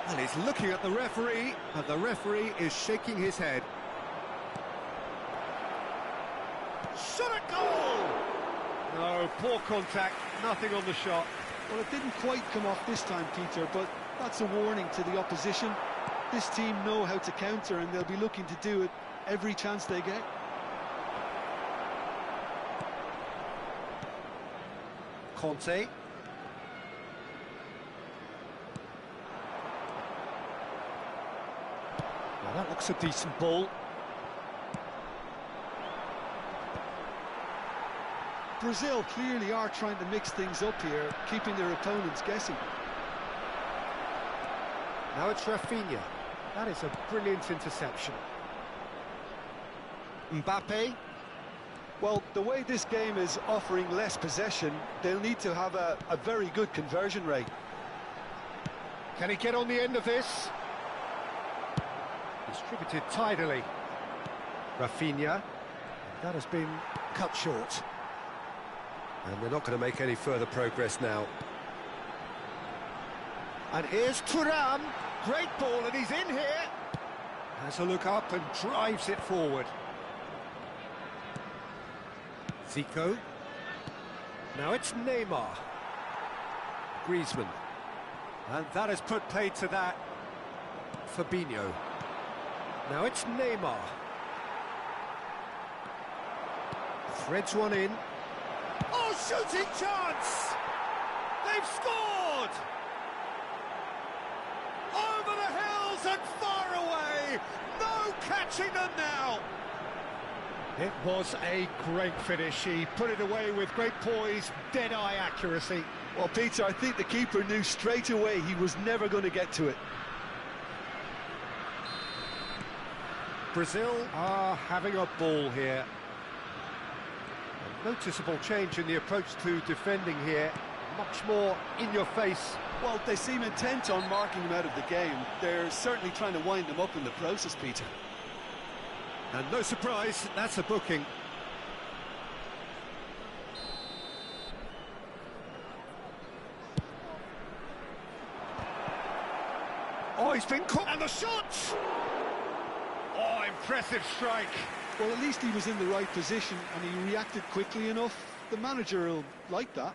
Well, he's looking at the referee, and the referee is shaking his head. Shot a goal! No, poor contact, nothing on the shot. Well, it didn't quite come off this time, Peter, but that's a warning to the opposition. This team know how to counter, and they'll be looking to do it every chance they get. Conte. Well, that looks a decent ball. Brazil clearly are trying to mix things up here, keeping their opponents guessing. Now it's Rafinha. That is a brilliant interception. Mbappe. Well, the way this game is offering less possession, they'll need to have a very good conversion rate. Can he get on the end of this? Distributed tidily. Rafinha. That has been cut short. And they're not going to make any further progress now. And here's Thuram. Great ball, and he's in here. Has a look up and drives it forward. Zico. Now it's Neymar. Griezmann. And that has put paid to that. Fabinho. Now it's Neymar. Threads one in. Oh, shooting chance! They've scored! Over the hills and far away! No catching them now! It was a great finish. He put it away with great poise, dead-eye accuracy. Well, Peter, I think the keeper knew straight away he was never going to get to it. Brazil are having a ball here. A noticeable change in the approach to defending here. Much more in your face. Well, they seem intent on marking him out of the game. They're certainly trying to wind him up in the process, Peter. And no surprise, that's a booking. Oh, he's been caught, and the shot! Oh, impressive strike. Well, at least he was in the right position and he reacted quickly enough. The manager will like that.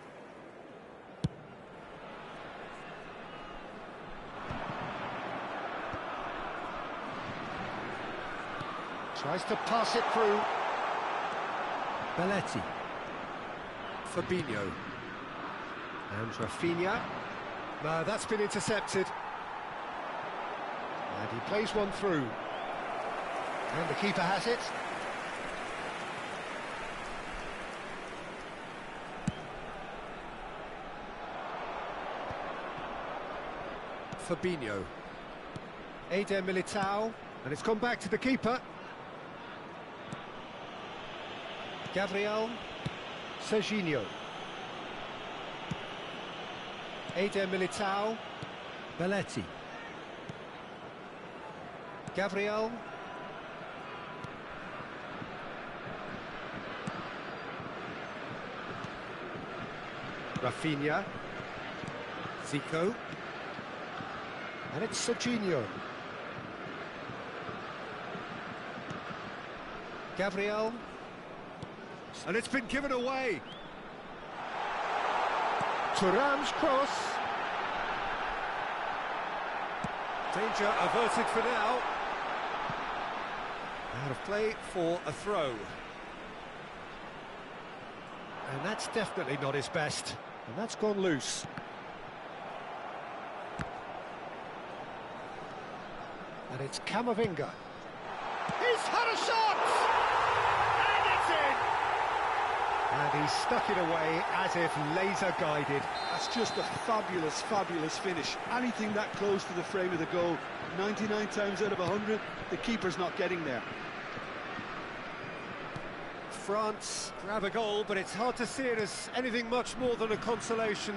Tries to pass it through. Belletti. Fabinho. And Rafinha. No, that's been intercepted. And he plays one through. And the keeper has it. Fabinho. Eder Militao, and it's gone back to the keeper. Gabriel Serginho. Eder Militao. Belletti. Gabriel. Rafinha. Zico. And it's Serginho. Gabriel. And it's been given away. Thuram's cross. Danger averted for now. Out of play for a throw. And that's definitely not his best. And that's gone loose. And it's Camavinga. He's had a shot! And it's in! And he stuck it away as if laser guided. That's just a fabulous, fabulous finish. Anything that close to the frame of the goal, 99 times out of 100, the keeper's not getting there. France grab a goal, but it's hard to see it as anything much more than a consolation.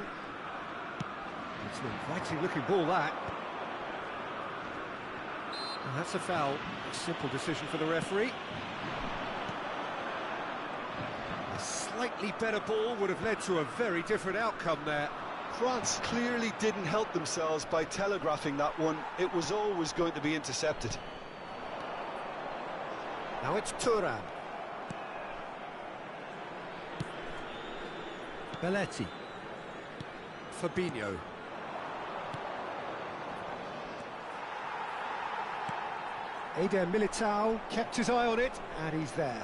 It's an inviting looking ball, that. And that's a foul. A simple decision for the referee. A slightly better ball would have led to a very different outcome there. France clearly didn't help themselves by telegraphing that one. It was always going to be intercepted. Now it's Thuram. Belletti. Fabinho. Eder Militao kept his eye on it, and he's there.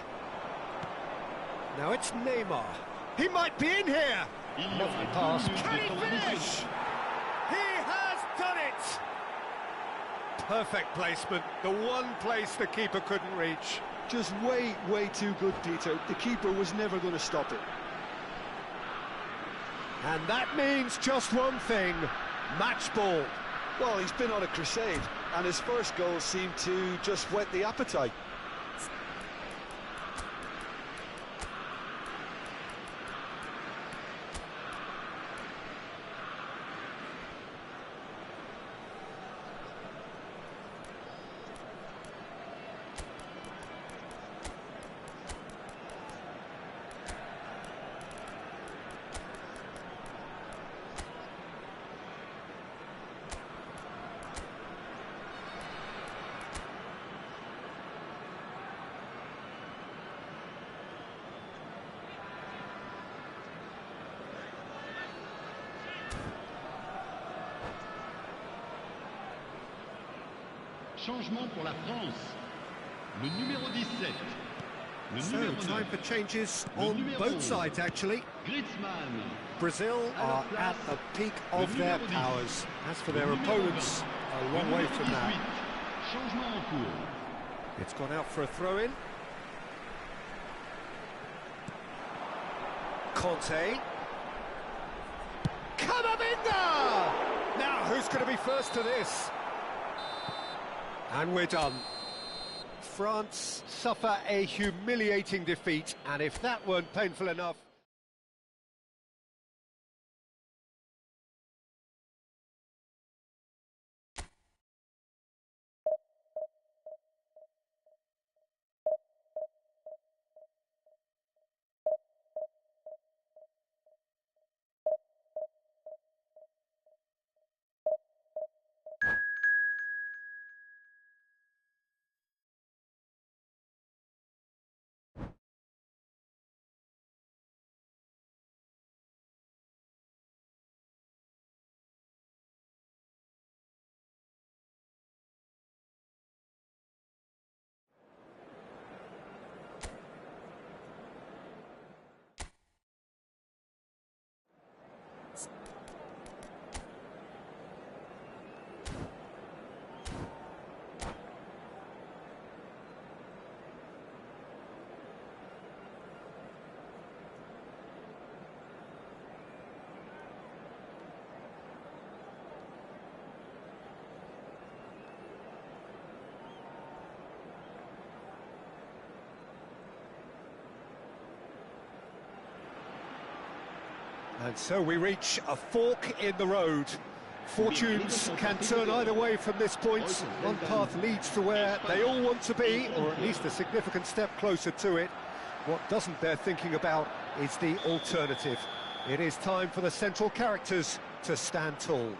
Now it's Neymar. He might be in here! Lovely pass. Can he finish? He has done it! Perfect placement, the one place the keeper couldn't reach. Just way, way too good, Peter. The keeper was never going to stop it. And that means just one thing, match ball. Well, he's been on a crusade, and his first goal seemed to just whet the appetite. Changement pour la France. Le numéro 17. Le So, numéro time 9. for changes Le on numéro both 11. sides, actually. Griezmann. Brazil are at the peak of their powers. As for their opponents, a long way from that. Changement en cours. It's gone out for a throw-in. Conte. Camavinga! Now, who's going to be first to this? And we're done. France suffer a humiliating defeat, and if that weren't painful enough... And so we reach a fork in the road. Fortunes can turn either way from this point. One path leads to where they all want to be, or at least a significant step closer to it. What doesn't bear thinking about is the alternative. It is time for the central characters to stand tall.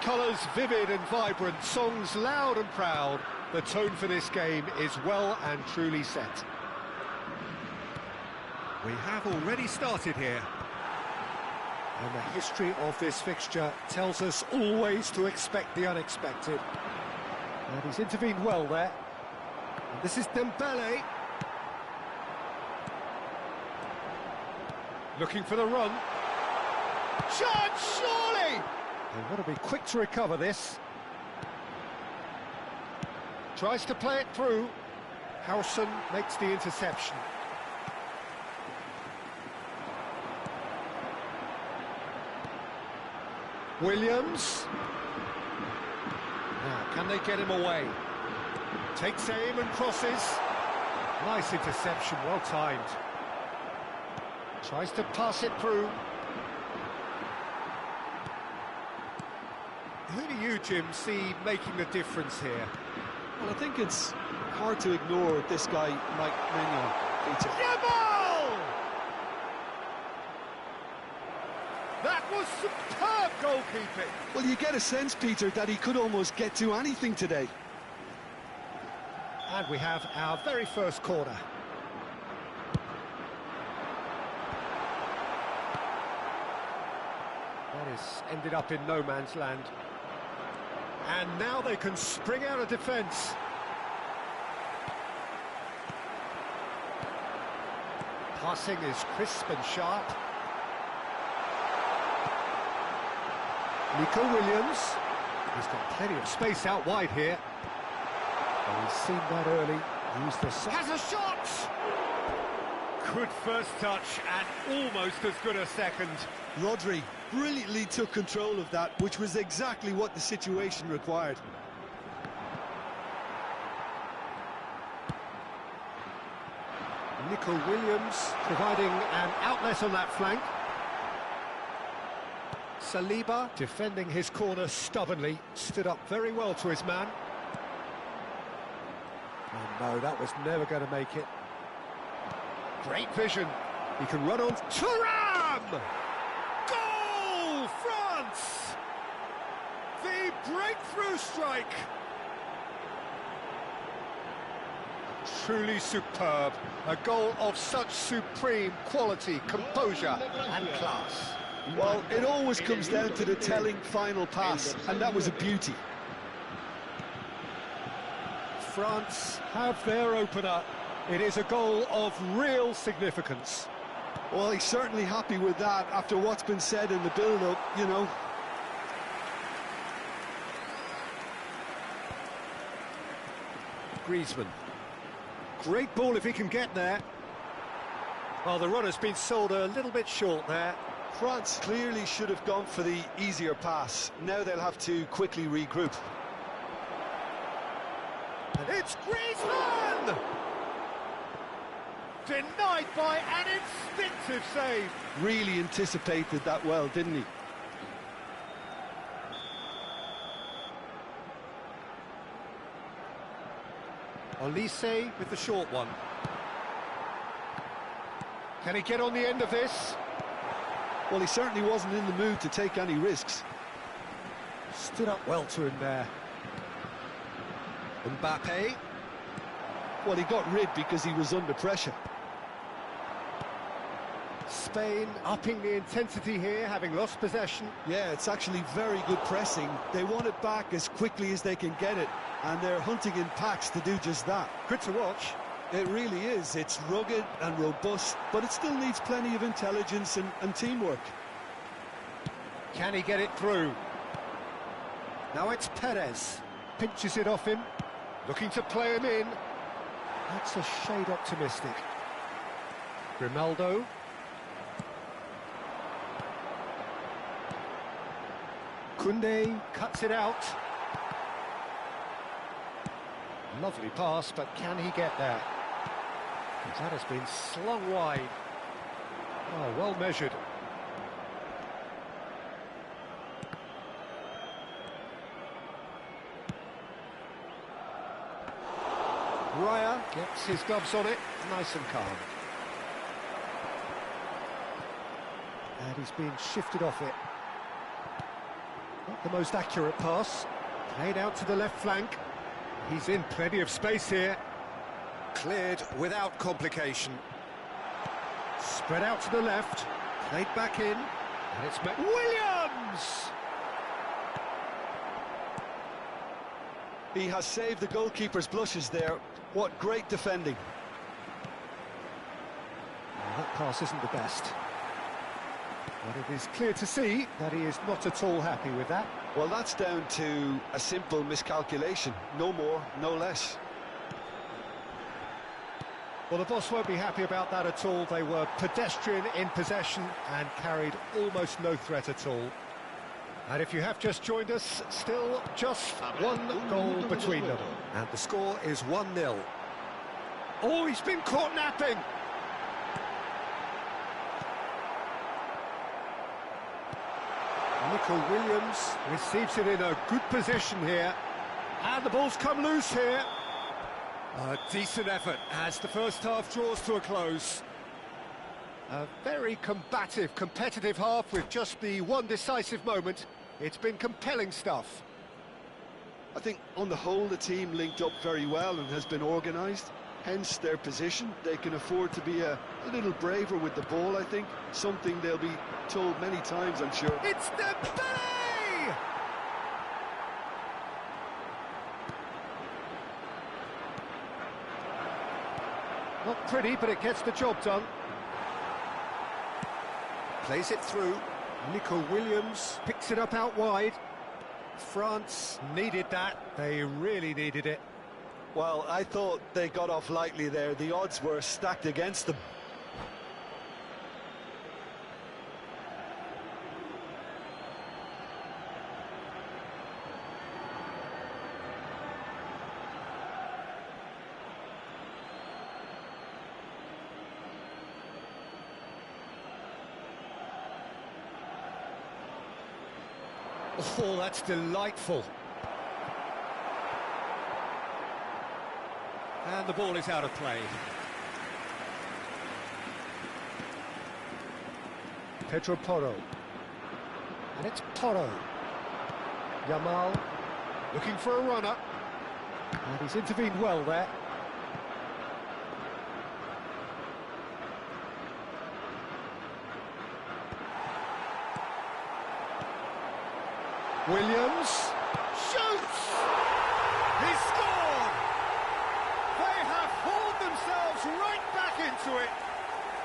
Colours vivid and vibrant, songs loud and proud. The tone for this game is well and truly set. We have already started here. And the history of this fixture tells us always to expect the unexpected. And he's intervened well there. And this is Dembele. Looking for the run. Chance, surely! They want to be quick to recover this. Tries to play it through. Howson makes the interception. Williams. Now, can they get him away? Takes aim and crosses. Nice interception, well timed. Tries to pass it through. Who do you, Jim, see making the difference here? Well, I think it's hard to ignore this guy, Mike Mignon, Peter. Jamal! That was superb goalkeeping. Well, you get a sense, Peter, that he could almost get to anything today. And we have our very first corner. That is ended up in no man's land. And now they can spring out of defence. Passing is crisp and sharp. Nico Williams. He's got plenty of space out wide here. And he's seen that early. Used the has a shot! Good first touch and almost as good a second. Rodri brilliantly took control of that, which was exactly what the situation required. Nico Williams providing an outlet on that flank. Saliba defending his corner stubbornly, stood up very well to his man. Oh no, that was never going to make it. Great vision. He can run on. Thuram! Goal, France! The breakthrough strike. Truly superb. A goal of such supreme quality, composure and class. Well, it always comes down to the telling final pass, and that was a beauty. France have their opener. It is a goal of real significance. Well, he's certainly happy with that after what's been said in the build-up, you know. Griezmann. Great ball if he can get there. Well, the runner's been sold a little bit short there. France clearly should have gone for the easier pass. Now they'll have to quickly regroup. It's Griezmann! Denied by an instinctive save. Really anticipated that well, didn't he? Olise with the short one. Can he get on the end of this? Well, he certainly wasn't in the mood to take any risks. Stood up well to him there. Mbappe. Well, he got rid because he was under pressure. Spain upping the intensity here, having lost possession. Yeah, it's actually very good pressing. They want it back as quickly as they can get it, and they're hunting in packs to do just that. Good to watch. It really is. It's rugged and robust, but it still needs plenty of intelligence and teamwork. Can he get it through? Now it's Perez. Pinches it off him. Looking to play him in. That's a shade optimistic. Grimaldo. Koundé cuts it out. Lovely pass, but can he get there? That has been slung wide. Oh, well measured. Raya gets his gloves on it, nice and calm. And he's been shifted off it. Not the most accurate pass. Played out to the left flank. He's in plenty of space here. Cleared without complication. Spread out to the left. Played back in. And it's Williams! He has saved the goalkeeper's blushes there. What great defending. Well, that pass isn't the best. But it is clear to see that he is not at all happy with that. Well, that's down to a simple miscalculation. No more, no less. Well, the boss won't be happy about that at all. They were pedestrian in possession and carried almost no threat at all. And if you have just joined us, still just one goal between them. And the score is 1-0. Oh, he's been caught napping! Nico Williams receives it in a good position here. And the ball's come loose here. A decent effort as the first half draws to a close. A very combative, competitive half with just the one decisive moment. It's been compelling stuff. I think on the whole the team linked up very well and has been organised. Hence their position. They can afford to be a little braver with the ball, I think. Something they'll be told many times, I'm sure. It's Dembele! Not pretty, but it gets the job done. Plays it through. Nico Williams picks it up out wide. France needed that. They really needed it. Well, I thought they got off lightly there. The odds were stacked against them. Oh, that's delightful. And the ball is out of play. Pedro Porro. And it's Porro. Yamal looking for a runner. And he's intervened well there. Williams shoots! He scored! They have hauled themselves right back into it!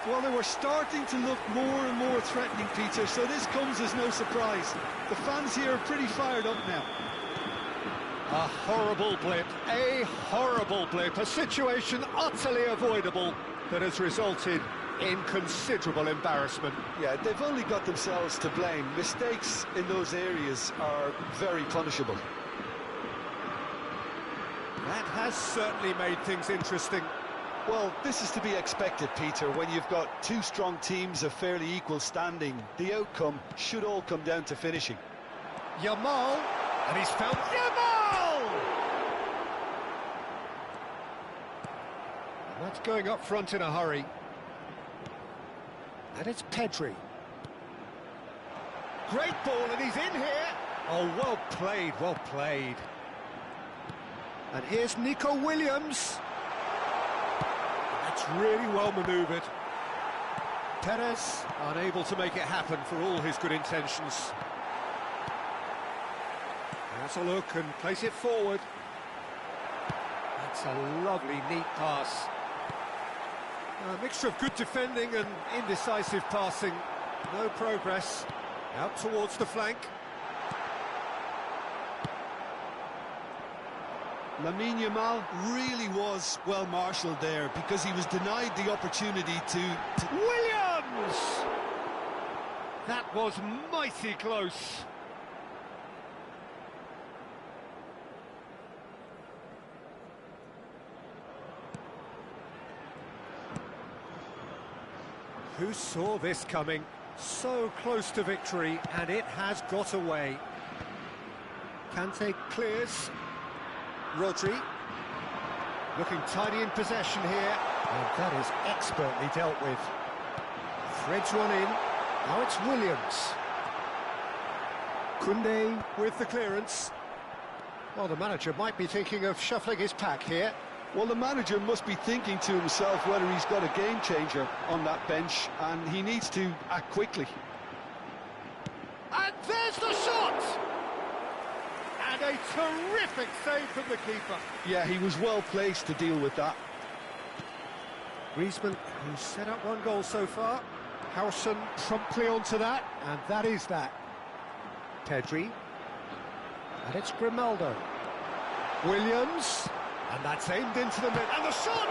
Well, they were starting to look more and more threatening, Peter, so this comes as no surprise. The fans here are pretty fired up now. A horrible blip, a situation utterly avoidable that has resulted in considerable embarrassment. Yeah, they've only got themselves to blame. Mistakes in those areas are very punishable. That has certainly made things interesting. Well, this is to be expected, Peter, when you've got two strong teams of fairly equal standing. The outcome should all come down to finishing. Yamal, and he's found Yamal! And that's going up front in a hurry. And it's Pedri. Great ball, and he's in here. Oh, well played, well played. And here's Nico Williams. That's really well manoeuvred. Perez unable to make it happen for all his good intentions. Has a look and place it forward. That's a lovely, neat pass. A mixture of good defending and indecisive passing. No progress. Out towards the flank. Lamine Yamal really was well marshalled there because he was denied the opportunity to... Williams! That was mighty close. Who saw this coming? So close to victory, and it has got away. Kante clears. Rodri. Looking tidy in possession here. And that is expertly dealt with. Threads one in. Now it's Williams. Koundé with the clearance. Well, the manager might be thinking of shuffling his pack here. Well, the manager must be thinking to himself whether he's got a game changer on that bench, and he needs to act quickly. And there's the shot! And a terrific save from the keeper. Yeah, he was well placed to deal with that. Griezmann, who's set up one goal so far. Howson promptly onto that, and that is that. Pedri. And it's Grimaldo. Williams. And that's aimed into the mid. And the shot!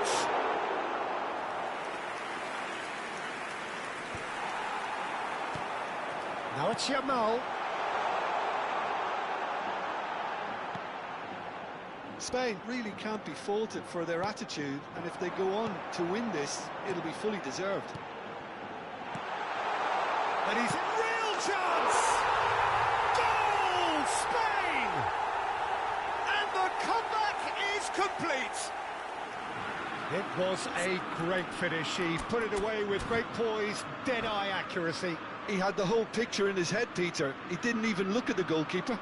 Now it's Yamal. Spain really can't be faulted for their attitude, and if they go on to win this, it'll be fully deserved. And he's in real chance! Goal! Spain! And the comeback is complete! It was a great finish. He put it away with great poise, dead-eye accuracy. He had the whole picture in his head, Peter. He didn't even look at the goalkeeper.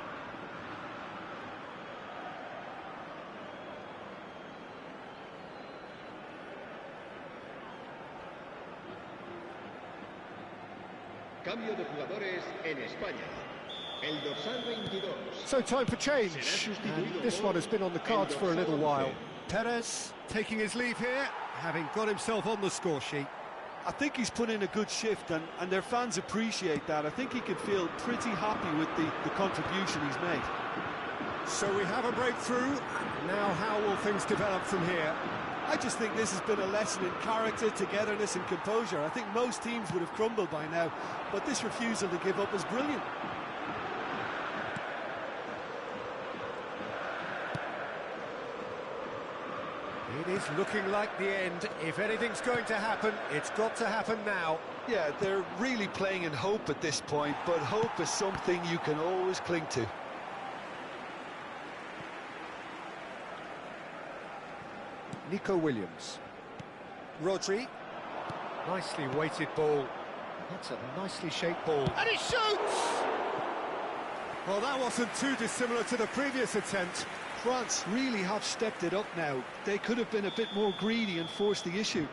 Cambio de jugadores en España. El dorsal 22. So time for change. And this one has been on the cards for a little while. Perez taking his leave here, having got himself on the score sheet. I think he's put in a good shift, and their fans appreciate that. I think he can feel pretty happy with the contribution he's made. So we have a breakthrough. Now how will things develop from here? I just think this has been a lesson in character, togetherness and composure. I think most teams would have crumbled by now, but this refusal to give up is brilliant. It is looking like the end. If anything's going to happen, it's got to happen now. Yeah, they're really playing in hope at this point, but hope is something you can always cling to. Nico Williams. Rodri. Nicely weighted ball. That's a nicely shaped ball. And he shoots! Well, that wasn't too dissimilar to the previous attempt. France really have stepped it up now. They could have been a bit more greedy and forced the issue.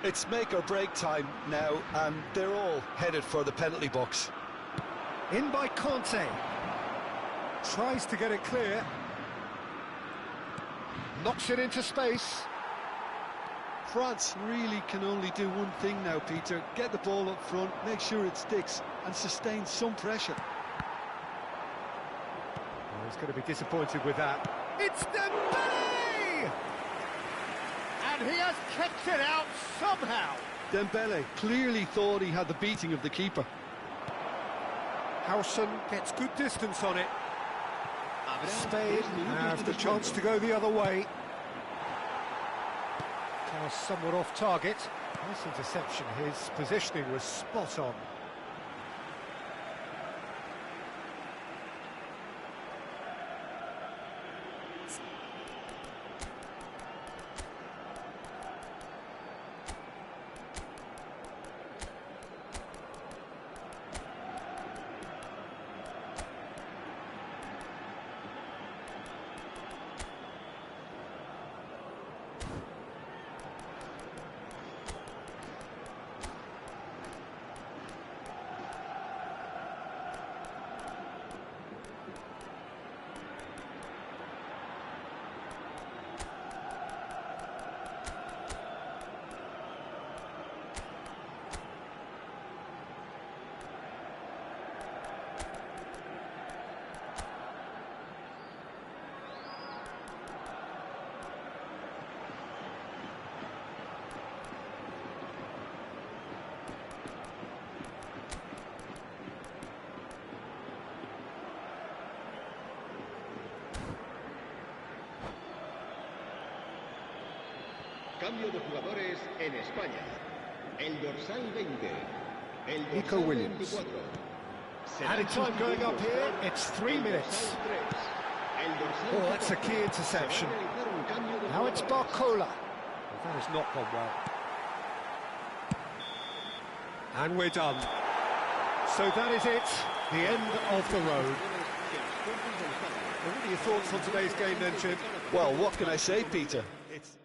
It's make or break time now, and they're all headed for the penalty box. In by Kante. Tries to get it clear. Knocks it into space. France really can only do one thing now, Peter. Get the ball up front, make sure it sticks, and sustain some pressure. He's going to be disappointed with that. It's Dembele! And he has kept it out somehow. Dembele clearly thought he had the beating of the keeper. Howson gets good distance on it. Spain have the chance to go the other way. Now somewhat off target. Nice interception. His positioning was spot on. Cambio de jugadores en España. El dorsal 20. El Nico dorsal Williams. 24. Added time going up here, it's 3 minutes. Oh, that's a key interception. Now it's Barcola. Well, that has not gone well. And we're done. So that is it, the end of the road. Well, what are your thoughts on today's game then, Jim? Well, what can I say, Peter? It's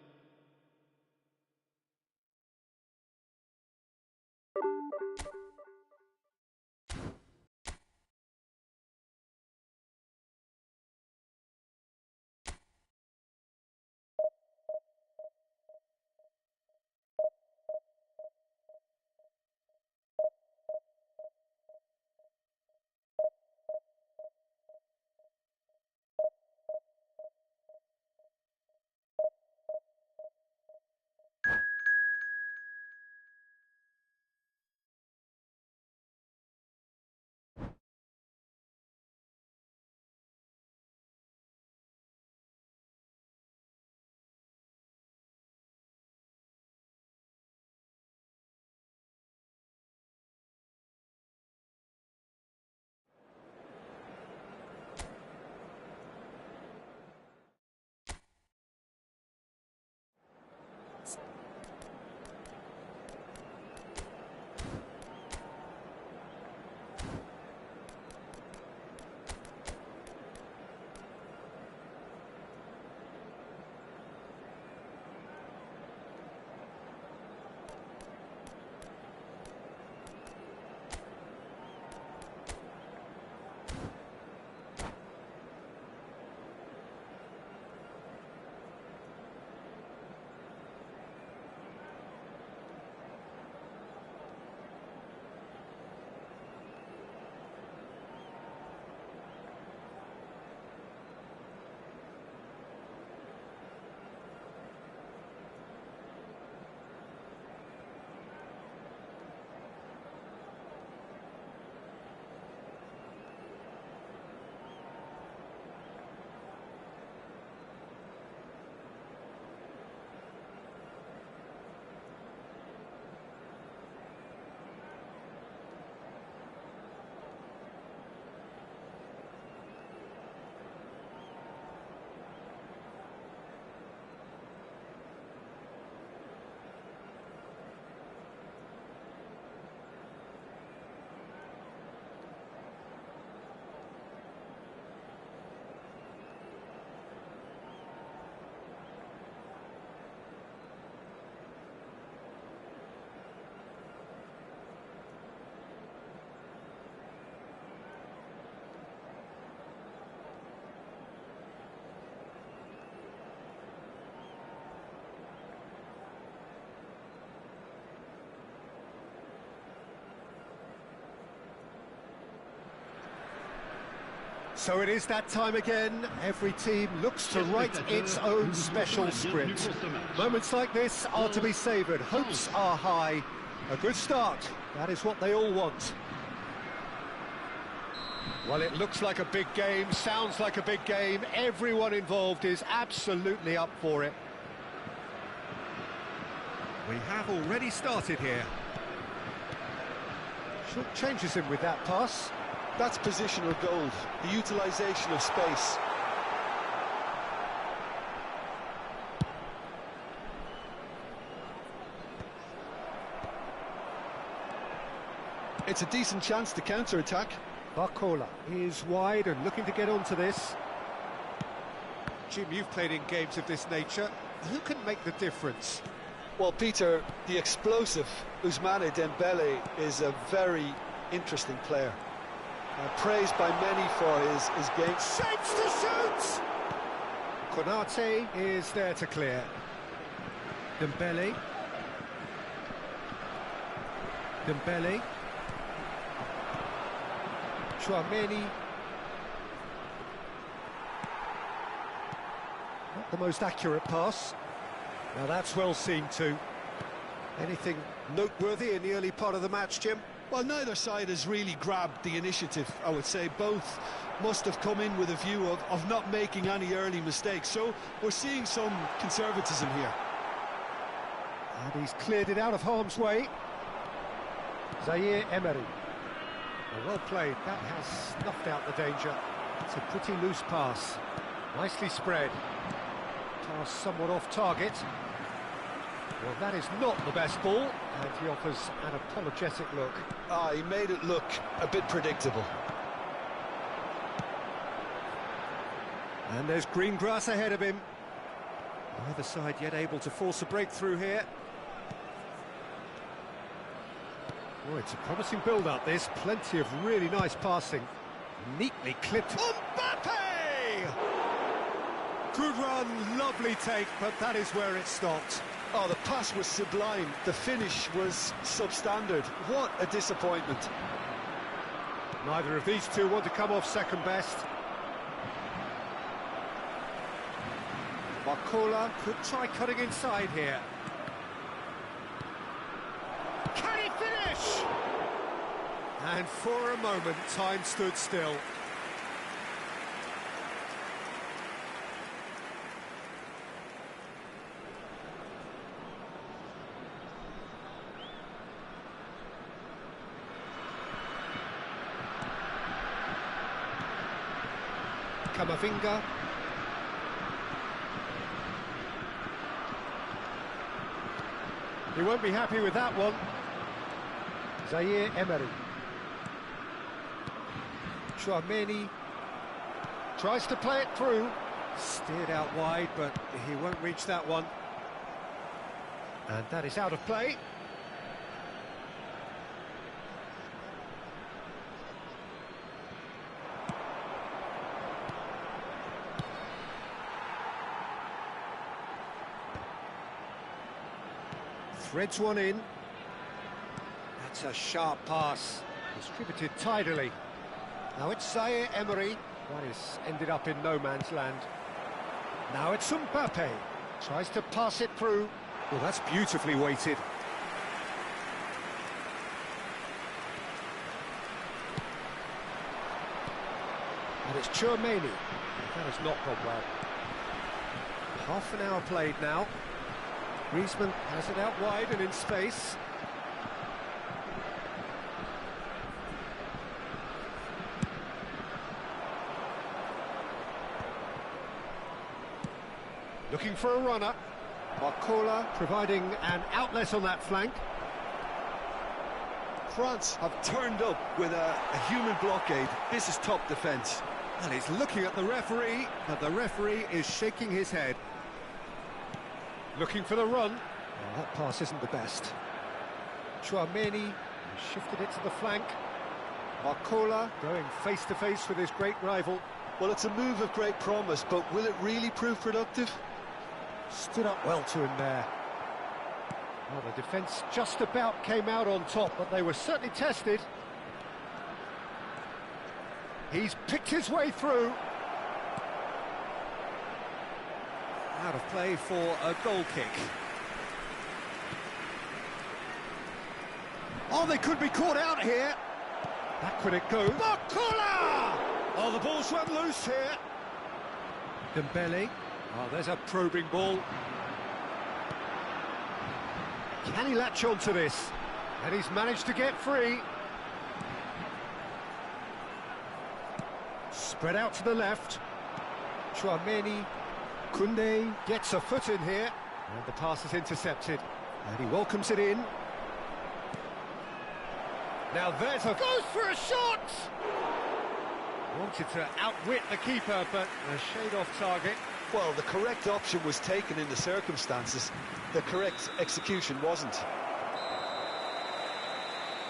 So it is that time again. Every team looks to write its own special script. Moments like this are to be savoured. Hopes are high. A good start. That is what they all want. Well, it looks like a big game, sounds like a big game. Everyone involved is absolutely up for it. We have already started here. Short changes him with that pass. That's positional gold, the utilisation of space. It's a decent chance to counter-attack. Barcola is wide and looking to get onto this. Jim, you've played in games of this nature. Who can make the difference? Well, Peter, the explosive Ousmane Dembele is a very interesting player. Praised by many for his game. Shapes to shoot! Konate is there to clear. Dembele. Chouameni. Not the most accurate pass. Now that's well seen too. Anything noteworthy in the early part of the match, Jim? Well, neither side has really grabbed the initiative, I would say. Both must have come in with a view of not making any early mistakes. So we're seeing some conservatism here. And he's cleared it out of harm's way. Zaire Emery. Well played, that has snuffed out the danger. It's a pretty loose pass. Nicely spread. Pass somewhat off target. Well, that is not the best ball, and he offers an apologetic look. He made it look a bit predictable. And there's green grass ahead of him. Neither side yet able to force a breakthrough here. Oh, it's a promising build-up, this. Plenty of really nice passing. Neatly clipped. Mbappe! Good run, lovely take, but that is where it stopped. Oh, the pass was sublime. The finish was substandard. What a disappointment. Neither of these two want to come off second best. Barcola could try cutting inside here. Can he finish? And for a moment, time stood still. Camavinga. He won't be happy with that one. Zaire Emery. Chouameni tries to play it through. Steered out wide, but he won't reach that one. And that is out of play. Threads one in. That's a sharp pass. Distributed tidily. Now it's Zaire Emery. That is ended up in no man's land. Now it's Mbappe. Tries to pass it through. Well, that's beautifully weighted. And it's Chouameni. That has not gone well. Half an hour played now. Griezmann has it out wide and in space. Looking for a runner. Barcola providing an outlet on that flank. France have turned up with a human blockade. This is top defence. And he's looking at the referee, but the referee is shaking his head. Looking for the run. Well, that pass isn't the best. Chouameni shifted it to the flank. Barcola going face-to-face with his great rival. Well, it's a move of great promise, but will it really prove productive? Stood up well to him there. Well, the defence just about came out on top, but they were certainly tested. He's picked his way through. Out of play for a goal kick. Oh, they could be caught out here. Back would it go. Barcola! Oh, the ball's run loose here. Dembele. Oh, there's a probing ball. Can he latch onto this? And he's managed to get free. Spread out to the left. Chouameni. Koundé gets a foot in here. And the pass is intercepted. And he welcomes it in. Now there's a... Goes for a shot! Wanted to outwit the keeper, but a shade off target. Well, the correct option was taken in the circumstances. The correct execution wasn't.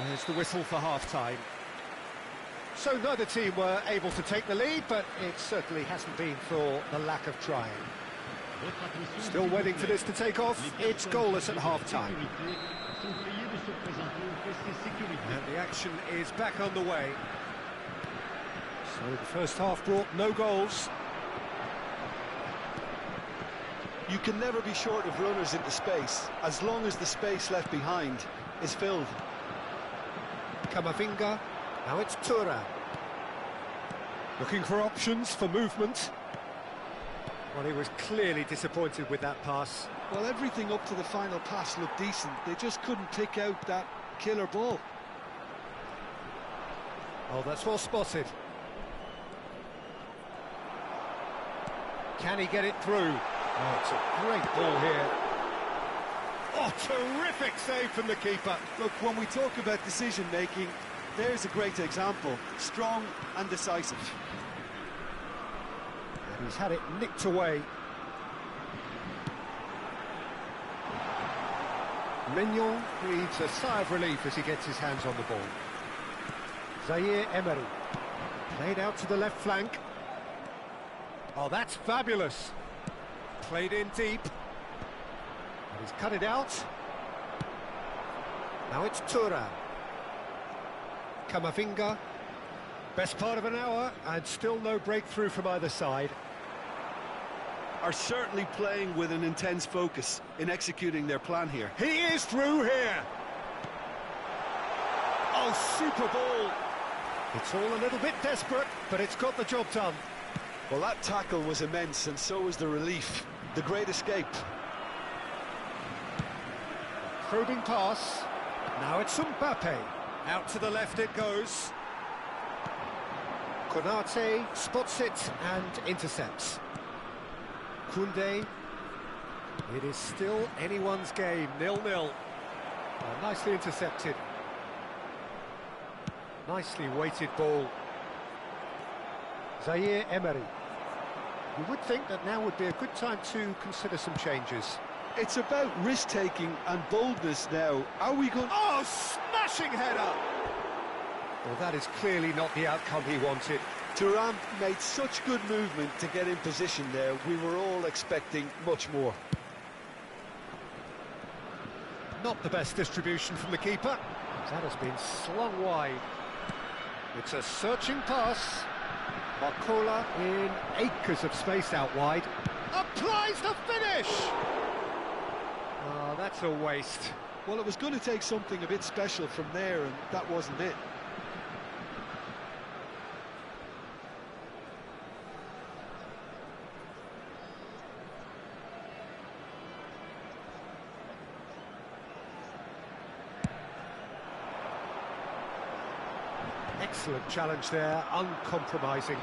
There's the whistle for half-time. So neither team were able to take the lead, but it certainly hasn't been for the lack of trying. Still waiting for this to take off. It's goalless at half-time. And the action is back on the way. So the first half brought no goals. You can never be short of runners into space, as long as the space left behind is filled. Camavinga, now it's Thuram. Looking for options for movement. Well, he was clearly disappointed with that pass. Well, everything up to the final pass looked decent. They just couldn't pick out that killer ball. Oh, that's well spotted. Can he get it through? Oh, it's a great ball here. Oh, terrific save from the keeper. Look, when we talk about decision-making, there's a great example. Strong and decisive. And he's had it nicked away. Mignon breathes a sigh of relief as he gets his hands on the ball. Zaire Emery. Played out to the left flank. Oh, that's fabulous. Played in deep. And he's cut it out. Now it's Thuram. Camavinga. Best part of an hour, and still no breakthrough from either side. Are certainly playing with an intense focus in executing their plan here. He is through here. Oh, super ball. It's all a little bit desperate, but it's got the job done. Well, that tackle was immense, and so was the relief. The great escape. Probing pass. Now it's Mbappe. Out to the left it goes. Konate spots it and intercepts. Koundé. It is still anyone's game, 0-0. Oh, nicely intercepted. Nicely weighted ball. Zaire Emery. You would think that now would be a good time to consider some changes. It's about risk-taking and boldness now. Are we going... Oh, smashing header! Well, that is clearly not the outcome he wanted. Thuram made such good movement to get in position there. We were all expecting much more. Not the best distribution from the keeper. That has been slung wide. It's a searching pass. Barcola in acres of space out wide. Applies the finish! Oh, that's a waste. Well, it was going to take something a bit special from there, and that wasn't it. Excellent challenge there, uncompromising.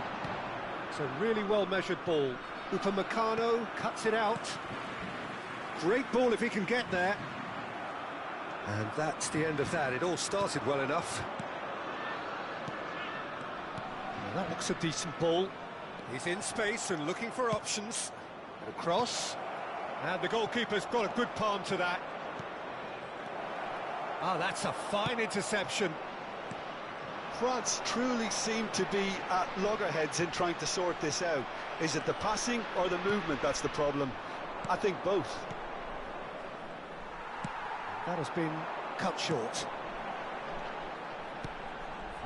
It's a really well-measured ball. Upamecano cuts it out. Great ball if he can get there. And that's the end of that. It all started well enough. Well, that looks a decent ball. He's in space and looking for options. Across. And the goalkeeper's got a good palm to that. Ah, that's a fine interception. France truly seem to be at loggerheads in trying to sort this out. Is it the passing or the movement that's the problem? I think both. That has been cut short.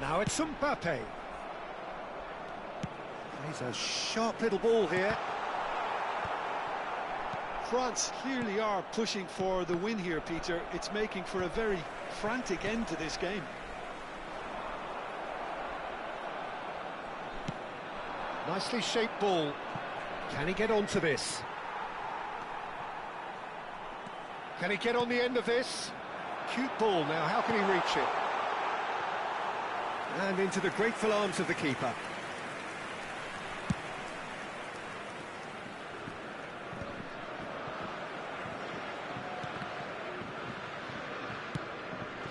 Now it's Mbappe. He's a sharp little ball here. France clearly are pushing for the win here, Peter. It's making for a very frantic end to this game. Nicely shaped ball. Can he get onto this? Can he get on the end of this? Cute ball now, how can he reach it? And into the grateful arms of the keeper.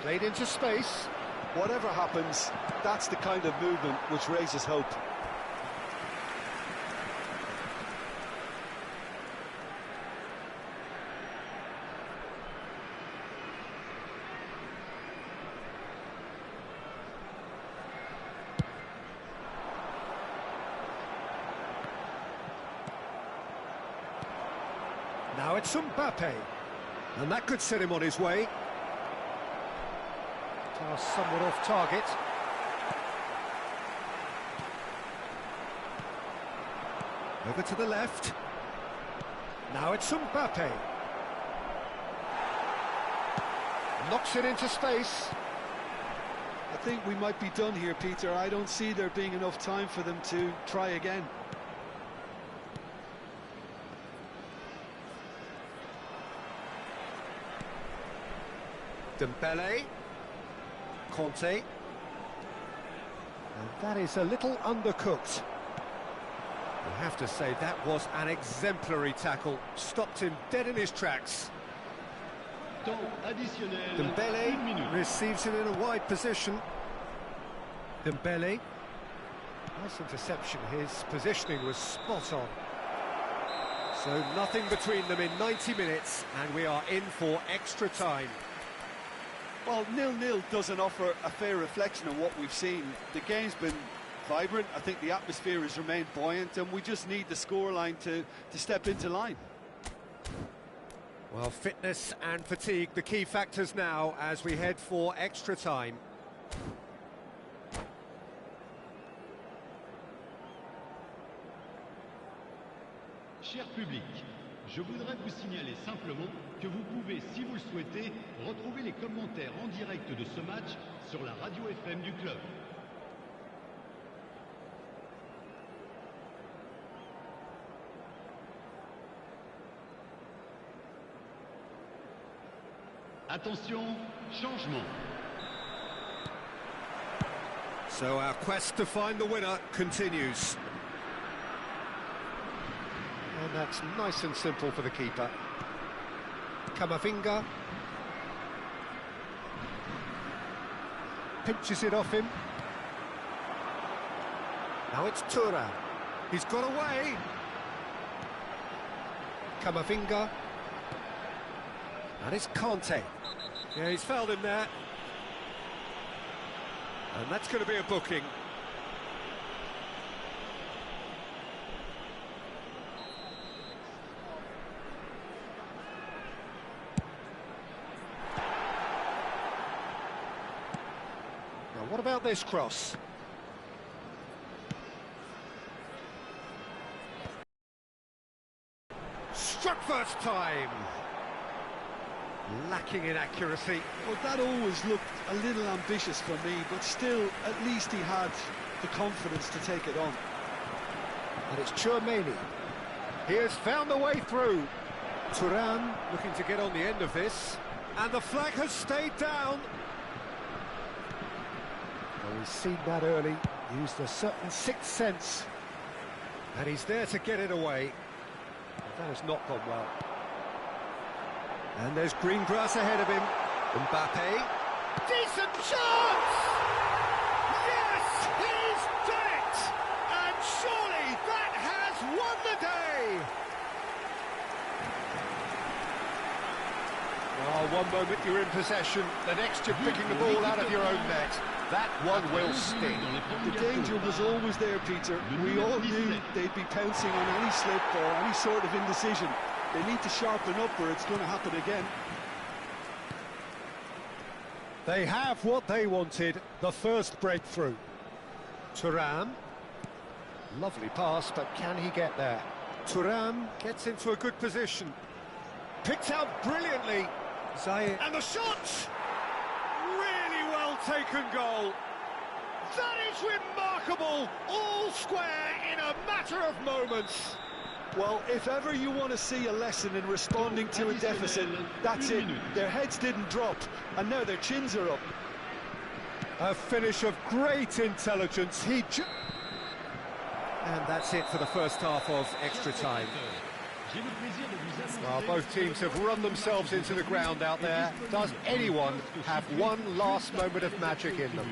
Played into space. Whatever happens, that's the kind of movement which raises hope. Now it's Mbappe, and that could set him on his way. Somewhat off target. Over to the left. Now it's Mbappe. Knocks it into space. I think we might be done here, Peter. I don't see there being enough time for them to try again. Dembele. Conte. And that is a little undercooked. I have to say, that was an exemplary tackle. Stopped him dead in his tracks. Temps additionnel, 1 Dembele minute. receives it in a wide position. Dembele. Nice interception. His positioning was spot on. So nothing between them in 90 minutes, and we are in for extra time. Well, 0-0 doesn't offer a fair reflection of what we've seen. The game's been vibrant. I think the atmosphere has remained buoyant, and we just need the scoreline to step into line. Well, fitness and fatigue, the key factors now as we head for extra time. Cher public, je voudrais vous signaler simplement que vous pouvez, si vous le souhaitez, retrouver les commentaires en direct de ce match sur la radio FM du club. Attention, changement. So our quest to find the winner continues. And that's nice and simple for the keeper. Camavinga. Pinches it off him. Now it's Thuram. He's got away. Camavinga. And it's Conte. Yeah, he's fouled him there. And that's going to be a booking. Now, what about this cross? Struck first time. Lacking in accuracy. Well, that always looked a little ambitious for me, but still, at least he had the confidence to take it on. And it's Tchouaméni. He has found the way through. Thuram looking to get on the end of this. And the flag has stayed down. Well, we've seen that early. Used a certain sixth sense. And he's there to get it away. But that has not gone well. And there's green grass ahead of him. Mbappe. Decent chance! Yes, he's done it! And surely that has won the day! Oh, one moment you're in possession, the next you're picking the ball out of your own net. That one will sting. The danger was always there, Peter. We all knew they'd be pouncing on any slip or any sort of indecision. They need to sharpen up or it's going to happen again. They have what they wanted, the first breakthrough. Thuram. Lovely pass, but can he get there? Thuram gets into a good position. Picked out brilliantly. Zayed. And the shot! Really well taken goal. That is remarkable. All square in a matter of moments. Well, if ever you want to see a lesson in responding to a deficit, that's it. Their heads didn't drop, and now their chins are up. A finish of great intelligence. And that's it for the first half of extra time. Well, both teams have run themselves into the ground out there. Does anyone have one last moment of magic in them?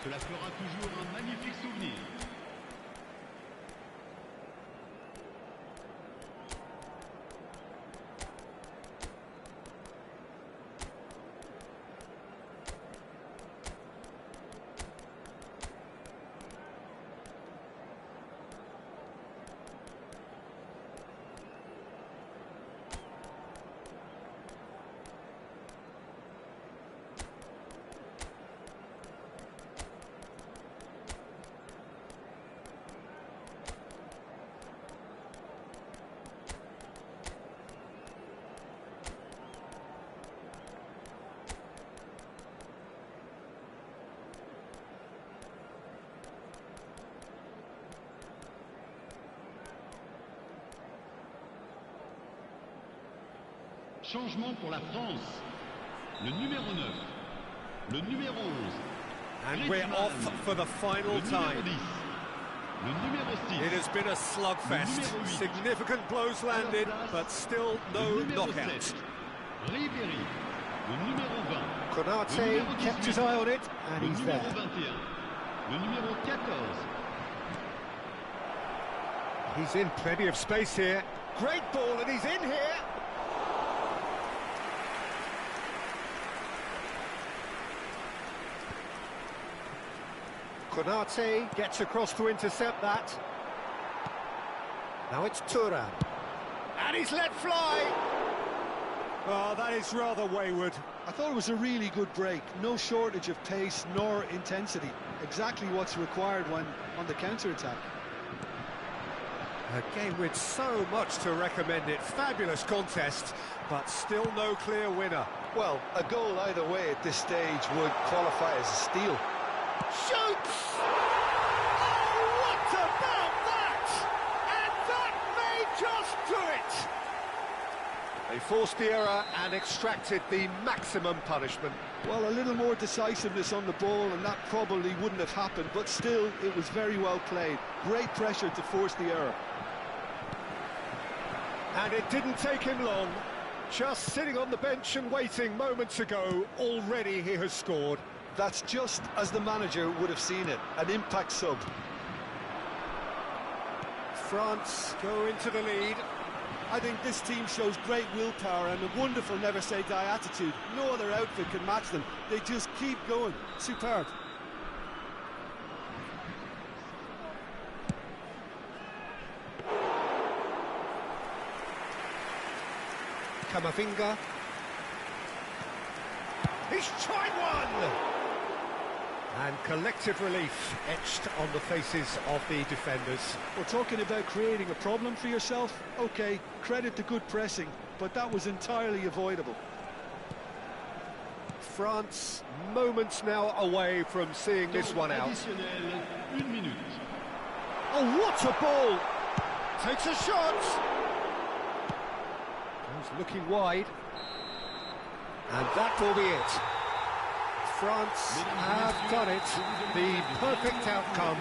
Cela fera toujours un magnifique souvenir. Changement pour la France. le numéro 9, le numéro 11. And we're off for the final time. Le numéro 6. It has been a slugfest. Significant blows landed, but still no knockout. Ribéry, le numéro 20. Konate kept his eye on it, and he's there. Le numéro 21. Le numéro 14. He's in plenty of space here. Great ball, and he's in here. Konate gets across to intercept that. Now it's Thuram. And he's let fly. Oh, that is rather wayward. I thought it was a really good break. No shortage of pace nor intensity. Exactly what's required when on the counter-attack. A game with so much to recommend it. Fabulous contest, but still no clear winner. Well, a goal either way at this stage would qualify as a steal. Shoots! Oh, what about that? And that may just do it! They forced the error and extracted the maximum punishment. Well, a little more decisiveness on the ball and that probably wouldn't have happened, but still, it was very well played. Great pressure to force the error. And it didn't take him long. Just sitting on the bench and waiting moments ago, already he has scored. That's just as the manager would have seen it, an impact sub. France go into the lead. I think this team shows great willpower and a wonderful never-say-die attitude. No other outfit can match them. They just keep going. Superb. Kamavinga. He's tried one! And collective relief etched on the faces of the defenders. We're talking about creating a problem for yourself. OK, credit to good pressing, but that was entirely avoidable. France, moments now away from seeing this one out. Additionnel, 1 minute. Oh, what a ball! Takes a shot! Goes looking wide. And that will be it. France have done it. The perfect outcome.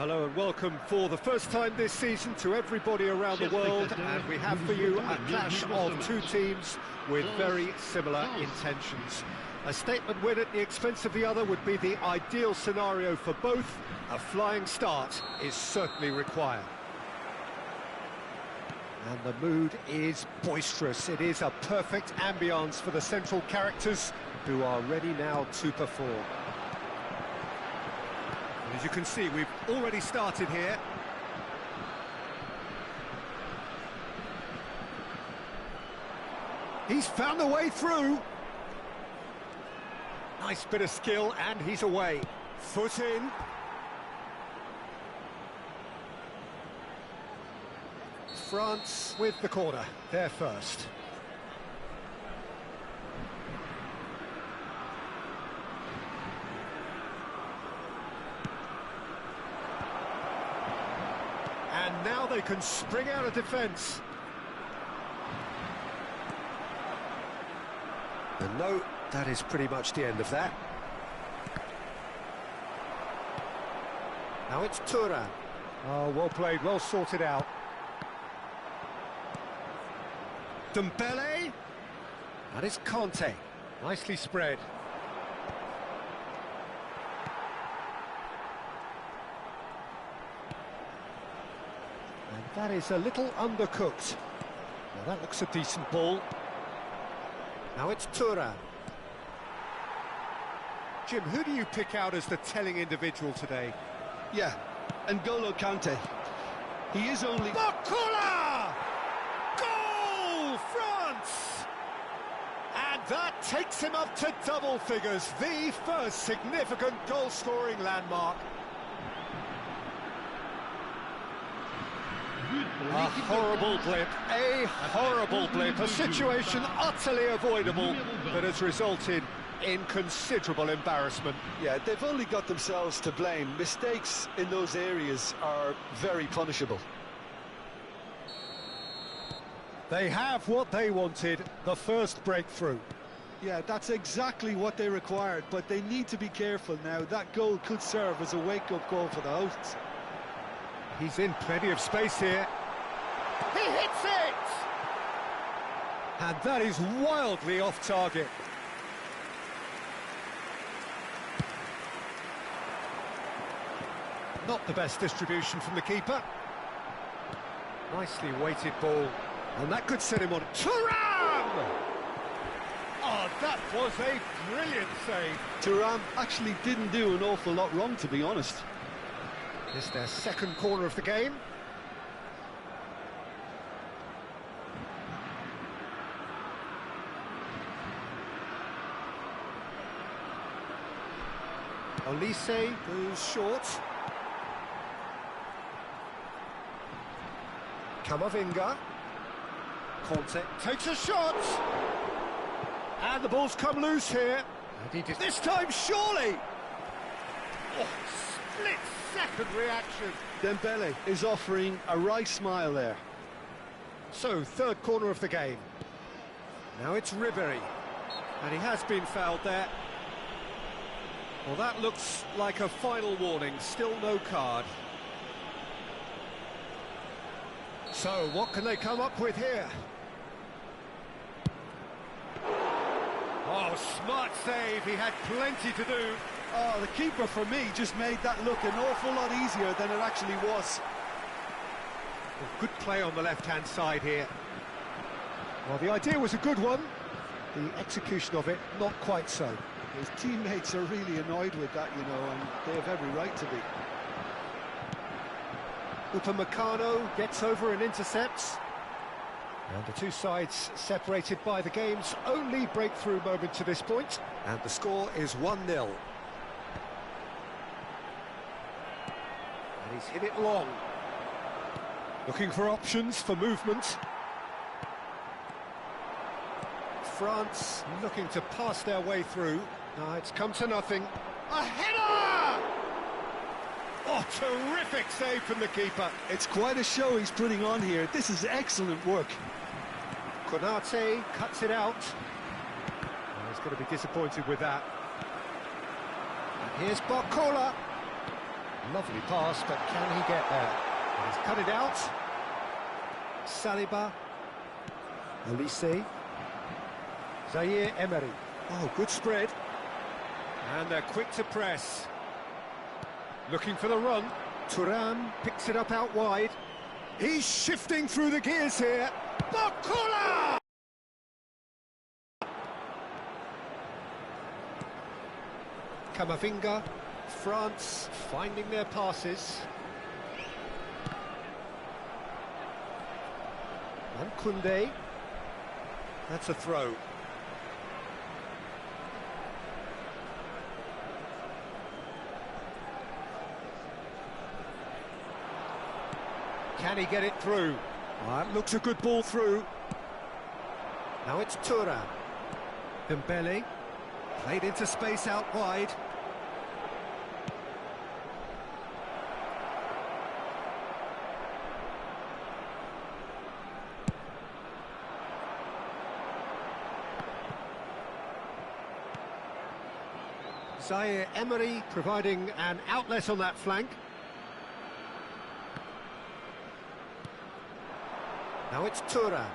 Hello and welcome for the first time this season to everybody around the world, and we have for you a clash of two teams with very similar intentions. A statement win at the expense of the other would be the ideal scenario for both. A flying start is certainly required. And the mood is boisterous. It is a perfect ambience for the central characters who are ready now to perform. As you can see, we've already started here. He's found the way through. Nice bit of skill, and he's away. Foot in. France with the corner. They're first. And now they can spring out of defence. And no, that is pretty much the end of that. Now it's Thuram. Oh, well played, well sorted out. Dembele. That is Conte. Nicely spread. And that is a little undercooked. Now that looks a decent ball. Now it's Thuram. Jim, who do you pick out as the telling individual today? Yeah, N'Golo Kante. He is only... Bakula! Goal, France! And that takes him up to double figures, the first significant goal-scoring landmark. A horrible blip, a situation utterly avoidable that has resulted in considerable embarrassment. Yeah, they've only got themselves to blame. Mistakes in those areas are very punishable. They have what they wanted, the first breakthrough. Yeah, that's exactly what they required, but they need to be careful now. That goal could serve as a wake-up call for the hosts. He's in plenty of space here. He hits it! And that is wildly off target. Not the best distribution from the keeper. Nicely weighted ball. And that could set him on. Thuram! Oh, that was a brilliant save. Thuram actually didn't do an awful lot wrong, to be honest. This is their second corner of the game. Olise goes short. Camavinga. Conte takes a shot. And the ball's come loose here. This time, surely! Oh, split-second reaction. Dembele is offering a wry smile there. So, third corner of the game. Now it's Ribery. And he has been fouled there. Well, that looks like a final warning. Still no card. So, what can they come up with here? Oh, smart save. He had plenty to do. Oh, the keeper, for me, just made that look an awful lot easier than it actually was. Well, good play on the left-hand side here. Well, the idea was a good one. The execution of it, not quite so. His teammates are really annoyed with that, you know, and they have every right to be. Upamecano gets over and intercepts. And the two sides separated by the game's only breakthrough moment to this point. And the score is 1-0. And he's hit it long. Looking for options for movement. France looking to pass their way through. It's come to nothing. A header! Oh, terrific save from the keeper. It's quite a show he's putting on here. This is excellent work. Konate cuts it out. Oh, he's going to be disappointed with that. And here's Barcola. Lovely pass, but can he get there? And he's cut it out. Saliba. Olise. Zaire Emery. Oh, good spread. And they're quick to press. Looking for the run. Thuram picks it up out wide. He's shifting through the gears here. Bakula! Camavinga. France finding their passes. And Koundé. That's a throw. Can he get it through? That looks a good ball through. Now it's Thuram. Dembele. Played into space out wide. Zaire Emery providing an outlet on that flank. Now it's Thuram.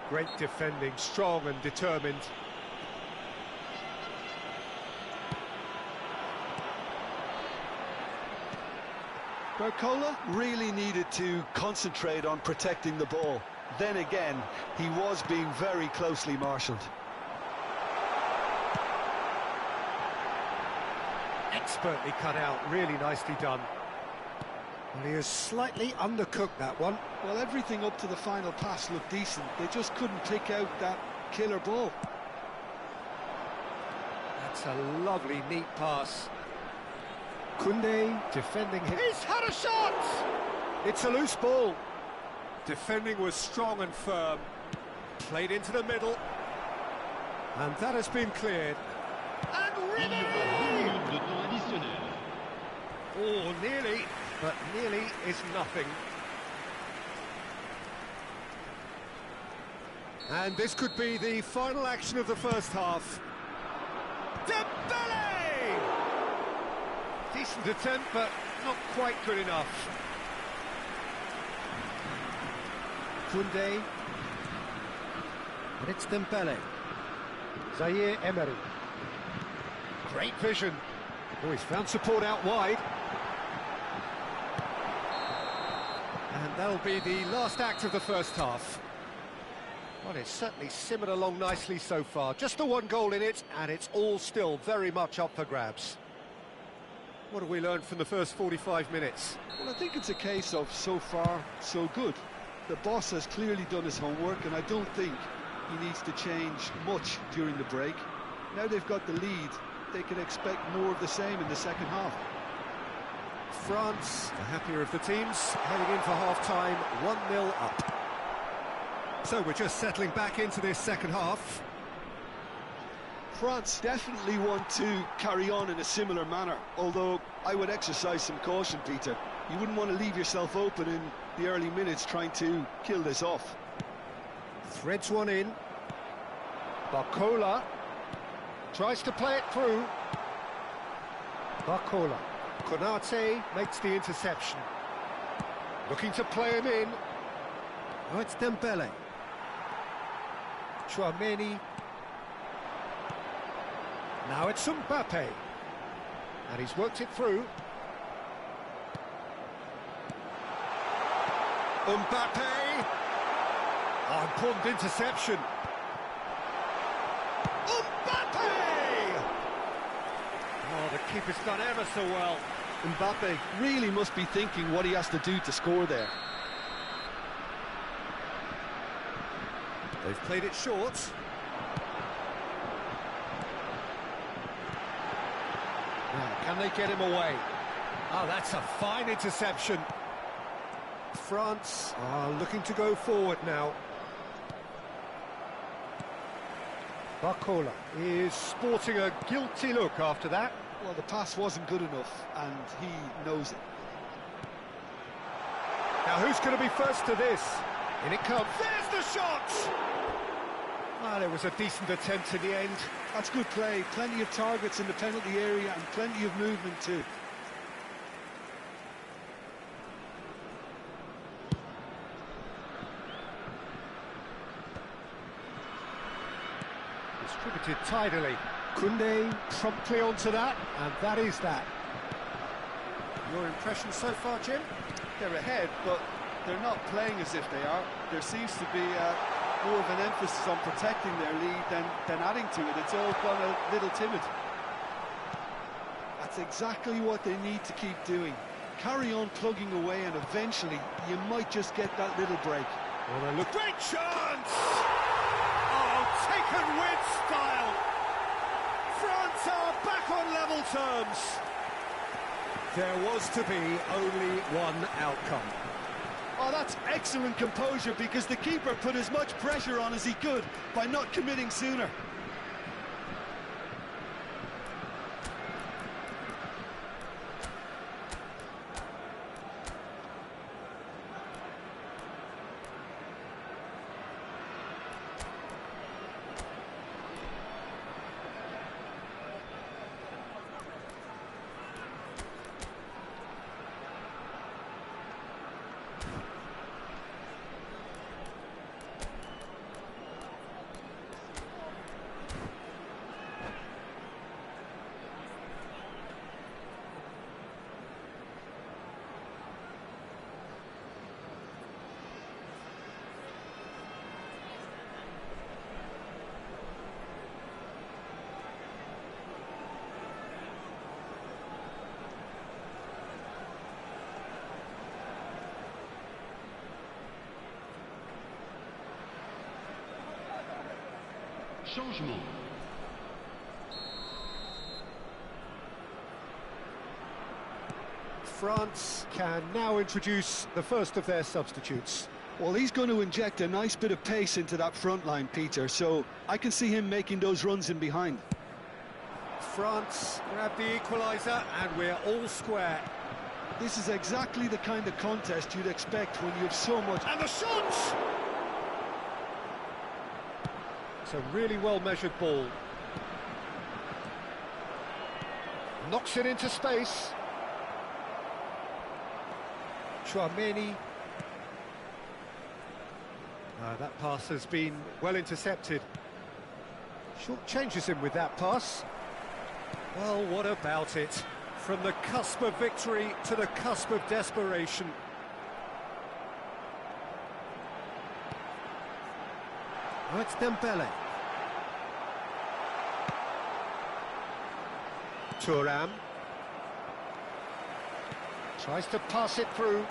Great defending, strong and determined. Barcola really needed to concentrate on protecting the ball. Then again, he was being very closely marshalled. Expertly cut out, really nicely done. Well, he has slightly undercooked that one. Well, everything up to the final pass looked decent. They just couldn't pick out that killer ball. That's a lovely, neat pass. Koundé defending him. He's had a shot! It's a loose ball. Defending was strong and firm. Played into the middle. And that has been cleared. And Ribéry! Oh, nearly, but nearly is nothing. And this could be the final action of the first half. Dembele! Decent attempt, but not quite good enough. Koundé. And it's Dembele. Zaire Emery. Great vision. Oh, he's found support out wide. And that'll be the last act of the first half. Well, it's certainly simmered along nicely so far. Just the one goal in it, and it's all still very much up for grabs. What have we learned from the first 45 minutes? Well, I think it's a case of so far, so good. The boss has clearly done his homework, and I don't think he needs to change much during the break. Now they've got the lead, they can expect more of the same in the second half. France, the happier of the teams, heading in for half-time, 1-0 up. So we're just settling back into this second half. France definitely want to carry on in a similar manner, although I would exercise some caution, Peter. You wouldn't want to leave yourself open in the early minutes trying to kill this off. Threads one in. Barcola tries to play it through. Barcola. Konate makes the interception. Looking to play him in. Oh, it's Dembele. Chouameni. Now it's Mbappe. And he's worked it through. Mbappe! Oh, important interception. Mbappe! Oh, the keeper's done ever so well. Mbappe really must be thinking what he has to do to score there. They've played it short. Now, can they get him away? Oh, that's a fine interception. France are looking to go forward now. Barcola is sporting a guilty look after that. Well, the pass wasn't good enough, and he knows it. Now, who's going to be first to this? In it comes. There's the shot! Well, it was a decent attempt in the end. That's good play. Plenty of targets in the penalty area and plenty of movement too. Distributed tidily. Koundé promptly onto that, and that is that. Your impression so far, Jim? They're ahead, but they're not playing as if they are. There seems to be more of an emphasis on protecting their lead than adding to it. It's all gone a little timid. That's exactly what they need to keep doing. Carry on plugging away, and eventually you might just get that little break. Well, they look... Great chance! Oh, taken with style! France are back on level terms. There was to be only one outcome. Oh, that's excellent composure, because the keeper put as much pressure on as he could by not committing sooner. Changement. France can now introduce the first of their substitutes. Well, he's going to inject a nice bit of pace into that front line, Peter, so I can see him making those runs in behind. France grab the equaliser, and we're all square. This is exactly the kind of contest you'd expect when you have so much... And the shot! It's a really well-measured ball. Knocks it into space. Chouameni. That pass has been well intercepted. Short changes him with that pass. Well, what about it? From the cusp of victory to the cusp of desperation. Oh, it's Dembele. Thuram. Tries to pass it through.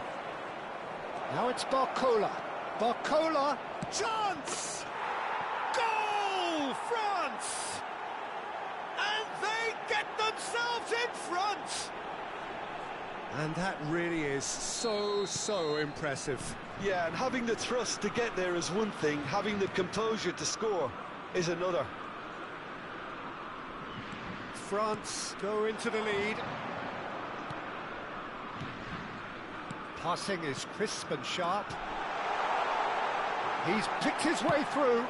Now it's Barcola. Barcola. Chance! Goal! France! And they get themselves in front! And that really is so impressive. Yeah, and having the thrust to get there is one thing, having the composure to score is another. France go into the lead. Passing is crisp and sharp. He's picked his way through.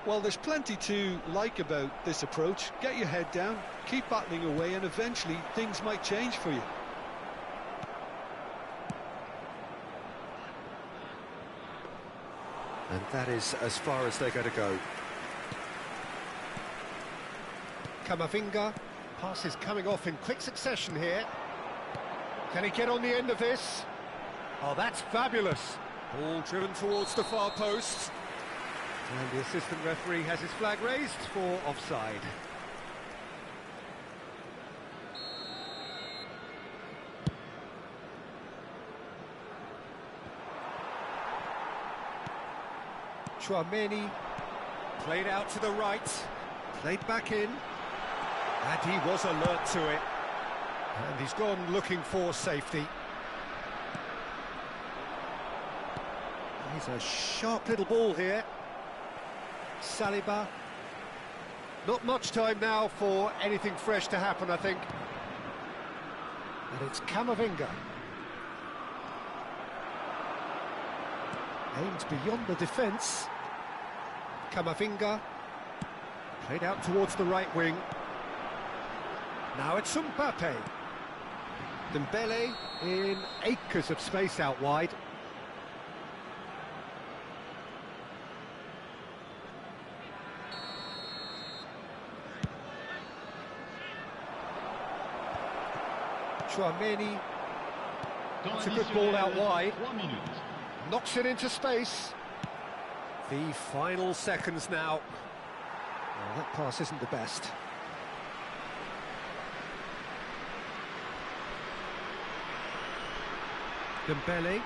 Well, there's plenty to like about this approach. Get your head down, keep battling away, and eventually things might change for you. And that is as far as they're going to go. Camavinga. Pass is coming off in quick succession here. Can he get on the end of this? Oh, that's fabulous. Ball driven towards the far post. And the assistant referee has his flag raised for offside. Chouameni, played out to the right, played back in, and he was alert to it. And he's gone looking for safety. He's a sharp little ball here. Saliba. Not much time now for anything fresh to happen, I think. And it's Camavinga. Aimed beyond the defence. Camavinga. Played out towards the right wing. Now it's Mbappe. Dembele in acres of space out wide. Chouameni. It's a good ball out wide. Knocks it into space. The final seconds now. Well, that pass isn't the best. Dembele.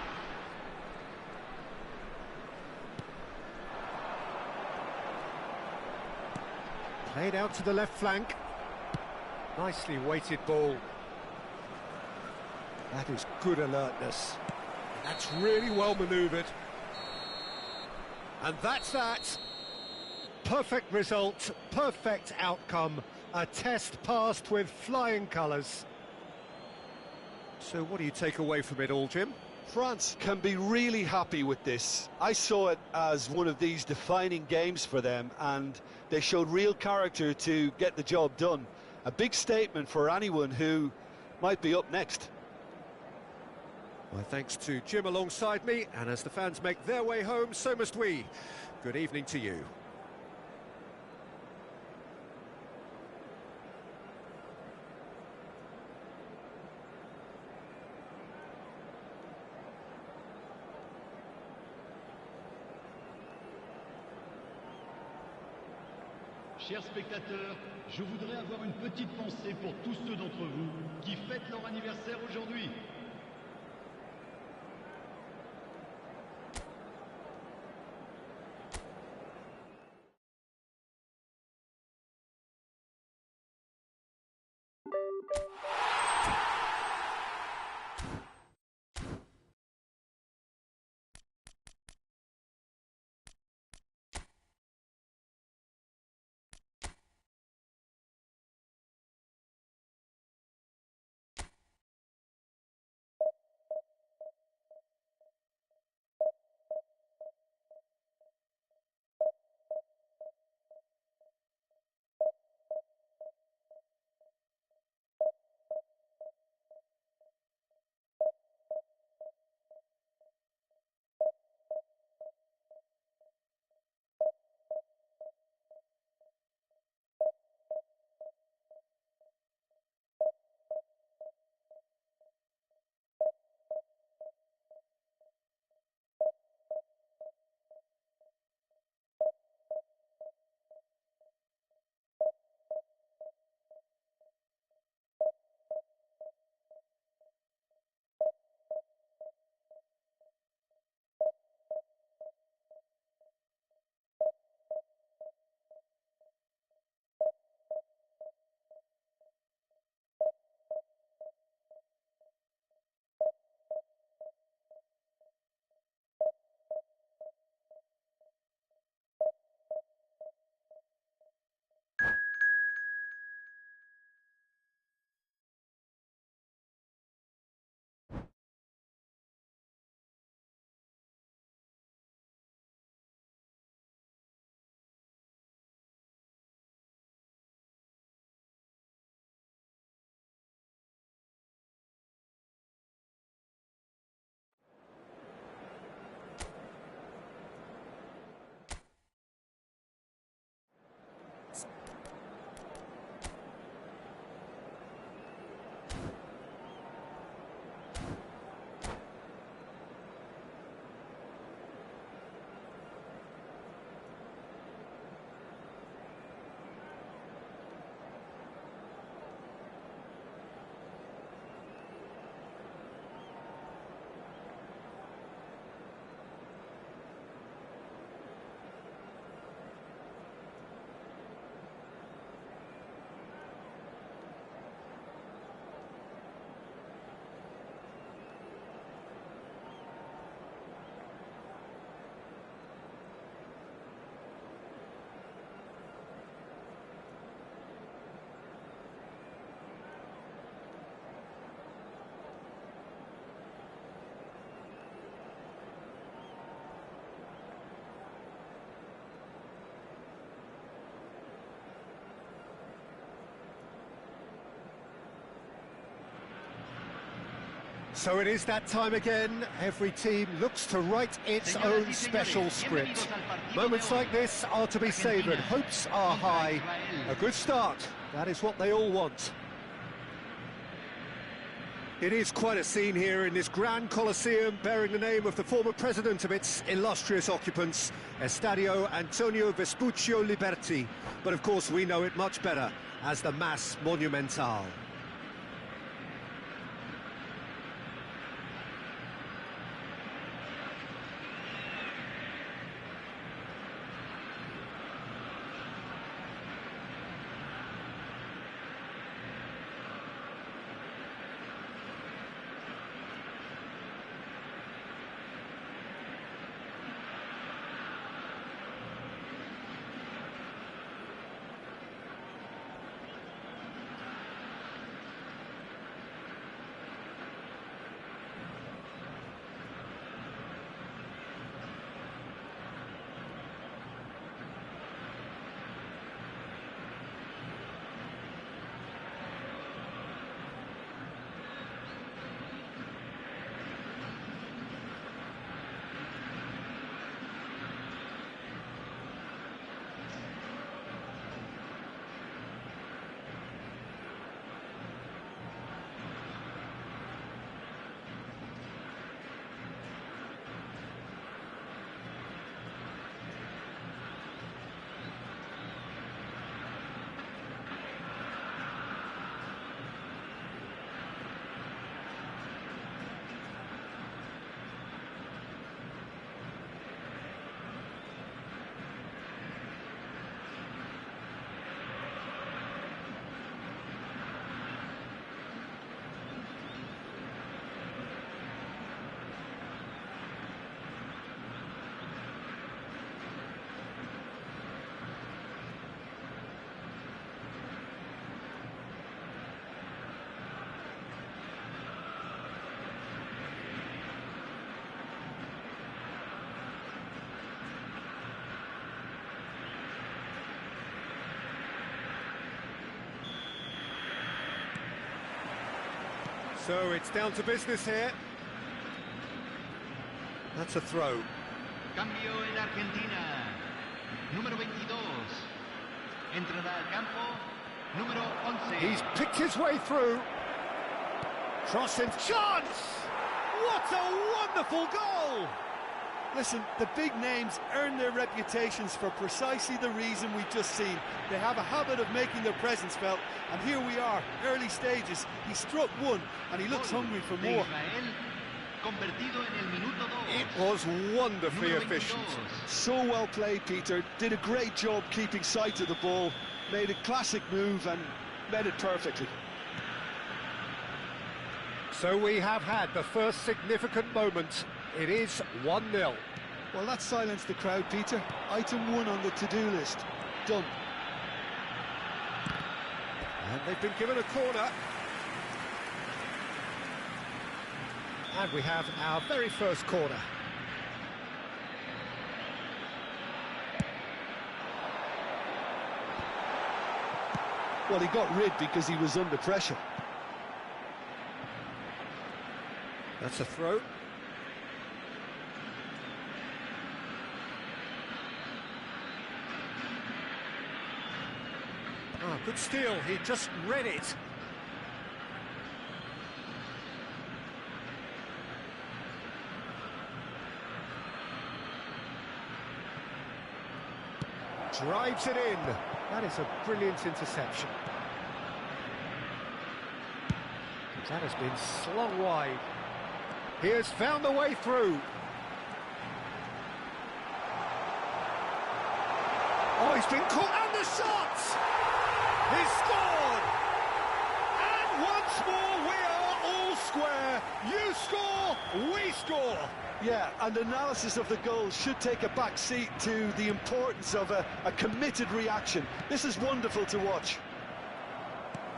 Played out to the left flank. Nicely weighted ball. That is good alertness. That's really well manoeuvred. And that's that. Perfect result, perfect outcome. A test passed with flying colours. So what do you take away from it all, Jim? France can be really happy with this. I saw it as one of these defining games for them, and they showed real character to get the job done. A big statement for anyone who might be up next. My thanks to Jim alongside me, and as the fans make their way home, so must we. Good evening to you. Chers spectateurs, je voudrais avoir une petite pensée pour tous ceux d'entre vous qui fêtent leur anniversaire aujourd'hui. So it is that time again. Every team looks to write its own special script. Moments like this are to be savoured. Hopes are high. A good start. That is what they all want. It is quite a scene here in this grand Colosseum, bearing the name of the former president of its illustrious occupants, Estadio Antonio Vespuccio Liberti. But of course we know it much better as the Mas Monumental. So it's down to business here. That's a throw. Cambio en Argentina. Número 22. Entrada al campo. Número 11. He's picked his way through. Crossing chance! What a wonderful goal! Listen, the big names earn their reputations for precisely the reason we've just seen. They have a habit of making their presence felt, and here we are, early stages. He struck one, and he looks hungry for more. It was wonderfully efficient. So well played, Peter. Did a great job keeping sight of the ball, made a classic move and met it perfectly. So we have had the first significant moment. It is 1-0. Well, that silenced the crowd, Peter. Item 1 on the to-do list. Done. And they've been given a corner. And we have our very first corner. Well, he got rid because he was under pressure. That's a throw. Oh, good steal. He just read it. Drives it in. That is a brilliant interception. That has been slung wide. He has found a way through. Oh, he's been caught, and the shot! He's scored! And once more we are all square. You score, we score. Yeah, and analysis of the goal should take a back seat to the importance of a committed reaction. This is wonderful to watch.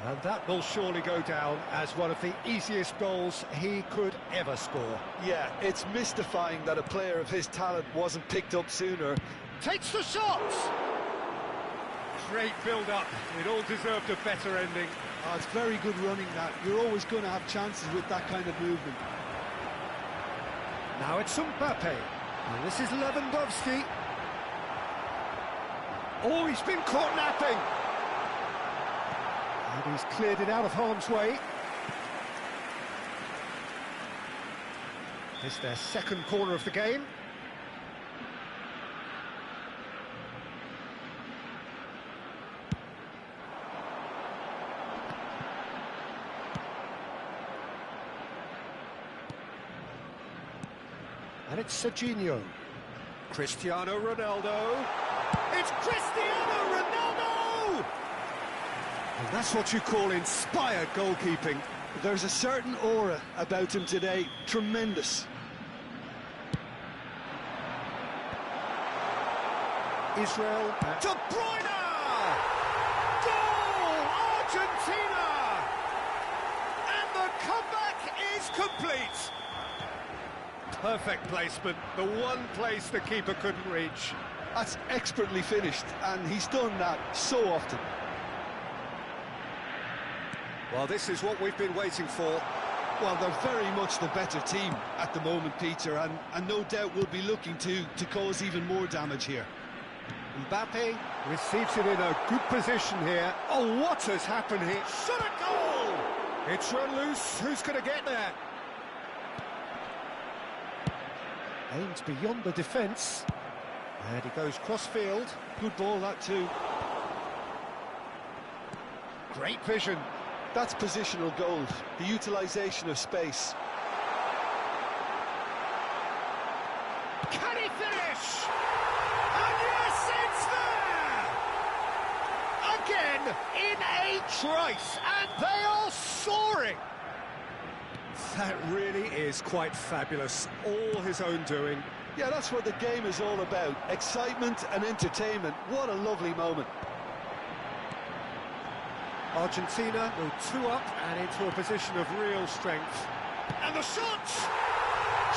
And that will surely go down as one of the easiest goals he could ever score. Yeah, it's mystifying that a player of his talent wasn't picked up sooner. Takes the shot! Great build-up. It all deserved a better ending. Oh, it's very good running, that. You're always going to have chances with that kind of movement. Now it's Mbappe. And this is Lewandowski. Oh, he's been caught napping. And he's cleared it out of harm's way. It's their second corner of the game. And it's Serginho. Cristiano Ronaldo. It's Cristiano Ronaldo! And that's what you call inspired goalkeeping. There's a certain aura about him today. Tremendous. Israel. De Bruyne! Goal! Argentina! And the comeback is complete. Perfect placement, the one place the keeper couldn't reach. That's expertly finished, and he's done that so often. Well, this is what we've been waiting for. Well, they're very much the better team at the moment, Peter, and no doubt will be looking to cause even more damage here. Mbappe receives it in a good position here. Oh, what has happened here? Shot a goal! It's run loose. Who's going to get there? Aims beyond the defence. And he goes cross-field. Good ball, that too. Great vision. That's positional gold, the utilisation of space. Can he finish? And yes, it's there! Again, in a trice, and they are soaring! That really is quite fabulous, all his own doing. Yeah, that's what the game is all about. Excitement and entertainment. What a lovely moment. Argentina go 2 up and into a position of real strength. And the shots!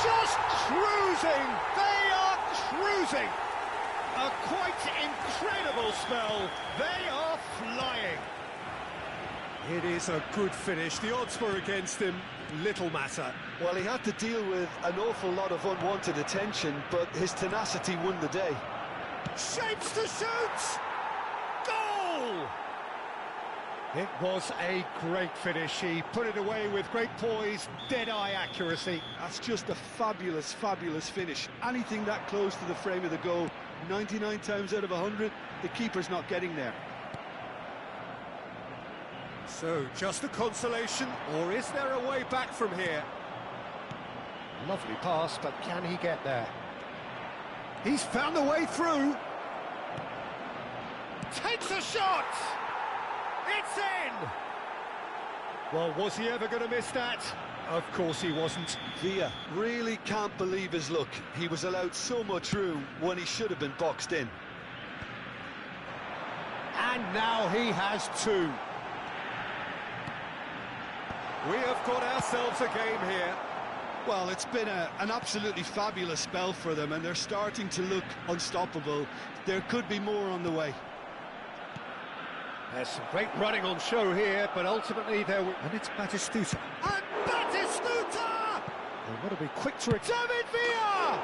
Just cruising! They are cruising! A quite incredible spell. They are flying. It is a good finish. The odds were against him. Little matter. Well, he had to deal with an awful lot of unwanted attention, but his tenacity won the day. Shapes to shoot! Goal! It was a great finish. He put it away with great poise, dead-eye accuracy. That's just a fabulous, fabulous finish. Anything that close to the frame of the goal, 99 times out of 100, the keeper's not getting there. So, just a consolation, or is there a way back from here? Lovely pass, but can he get there? He's found a way through. Takes a shot! It's in! Well, was he ever going to miss that? Of course he wasn't. Villa really can't believe his luck. He was allowed so much room when he should have been boxed in. And now he has 2. We have got ourselves a game here. Well, it's been an absolutely fabulous spell for them, and they're starting to look unstoppable. There could be more on the way. There's some great running on show here, but ultimately there will... And it's Batistuta. And Batistuta! They want to be quick to... David Villa!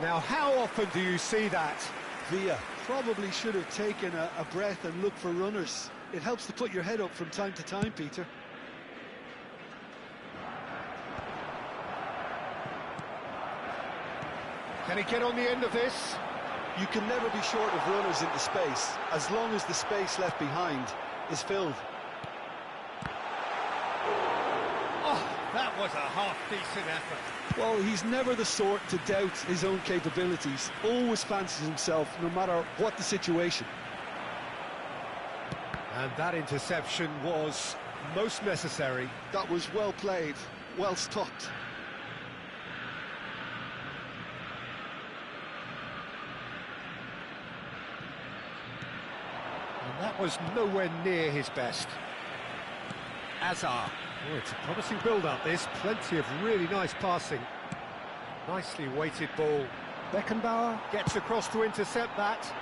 Now, how often do you see that? Villa probably should have taken a breath and looked for runners. It helps to put your head up from time to time, Peter. Can he get on the end of this? You can never be short of runners into space, as long as the space left behind is filled. Oh, that was a half-decent effort. Well, he's never the sort to doubt his own capabilities. Always fancies himself, no matter what the situation. And that interception was most necessary. That was well played, well stopped. And that was nowhere near his best. Azar. Oh, it's a promising build-up, this. Plenty of really nice passing. Nicely weighted ball. Beckenbauer gets across to intercept that.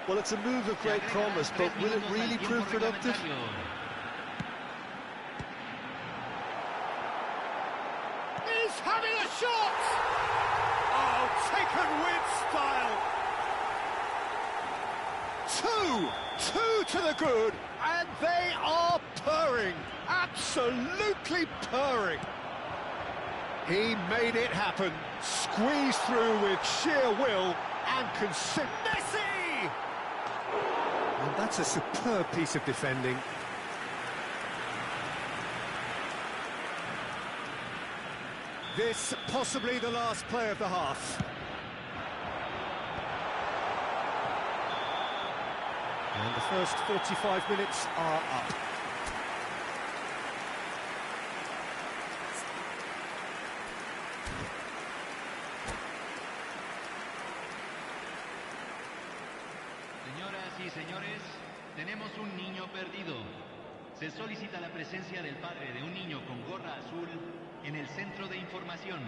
Well, it's a move of great promise, but will it really prove productive? He's having a shot! Oh, taken with style! 2 to the good, And they are purring, absolutely purring. He made it happen, squeezed through with sheer will and Messi! And that's a superb piece of defending. This possibly the last play of the half. And the first 45 minutes are up. Señoras y señores, tenemos un niño perdido. Se solicita la presencia del padre de un niño con gorra azul en el centro de información.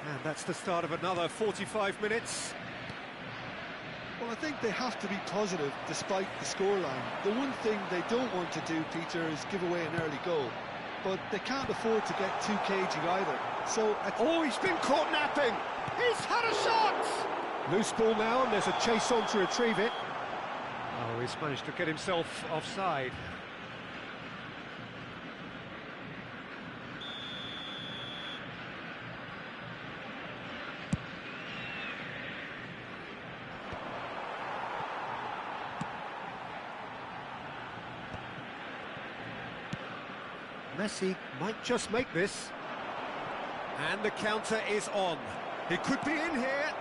And that's the start of another 45 minutes. Well, I think they have to be positive despite the scoreline. The one thing they don't want to do, Peter, is give away an early goal. But they can't afford to get too cagey either. So, oh, he's been caught napping! He's had a shot! Loose ball now, and there's a chase on to retrieve it. Oh, he's managed to get himself offside. Messi might just make this. And the counter is on. He could be in here.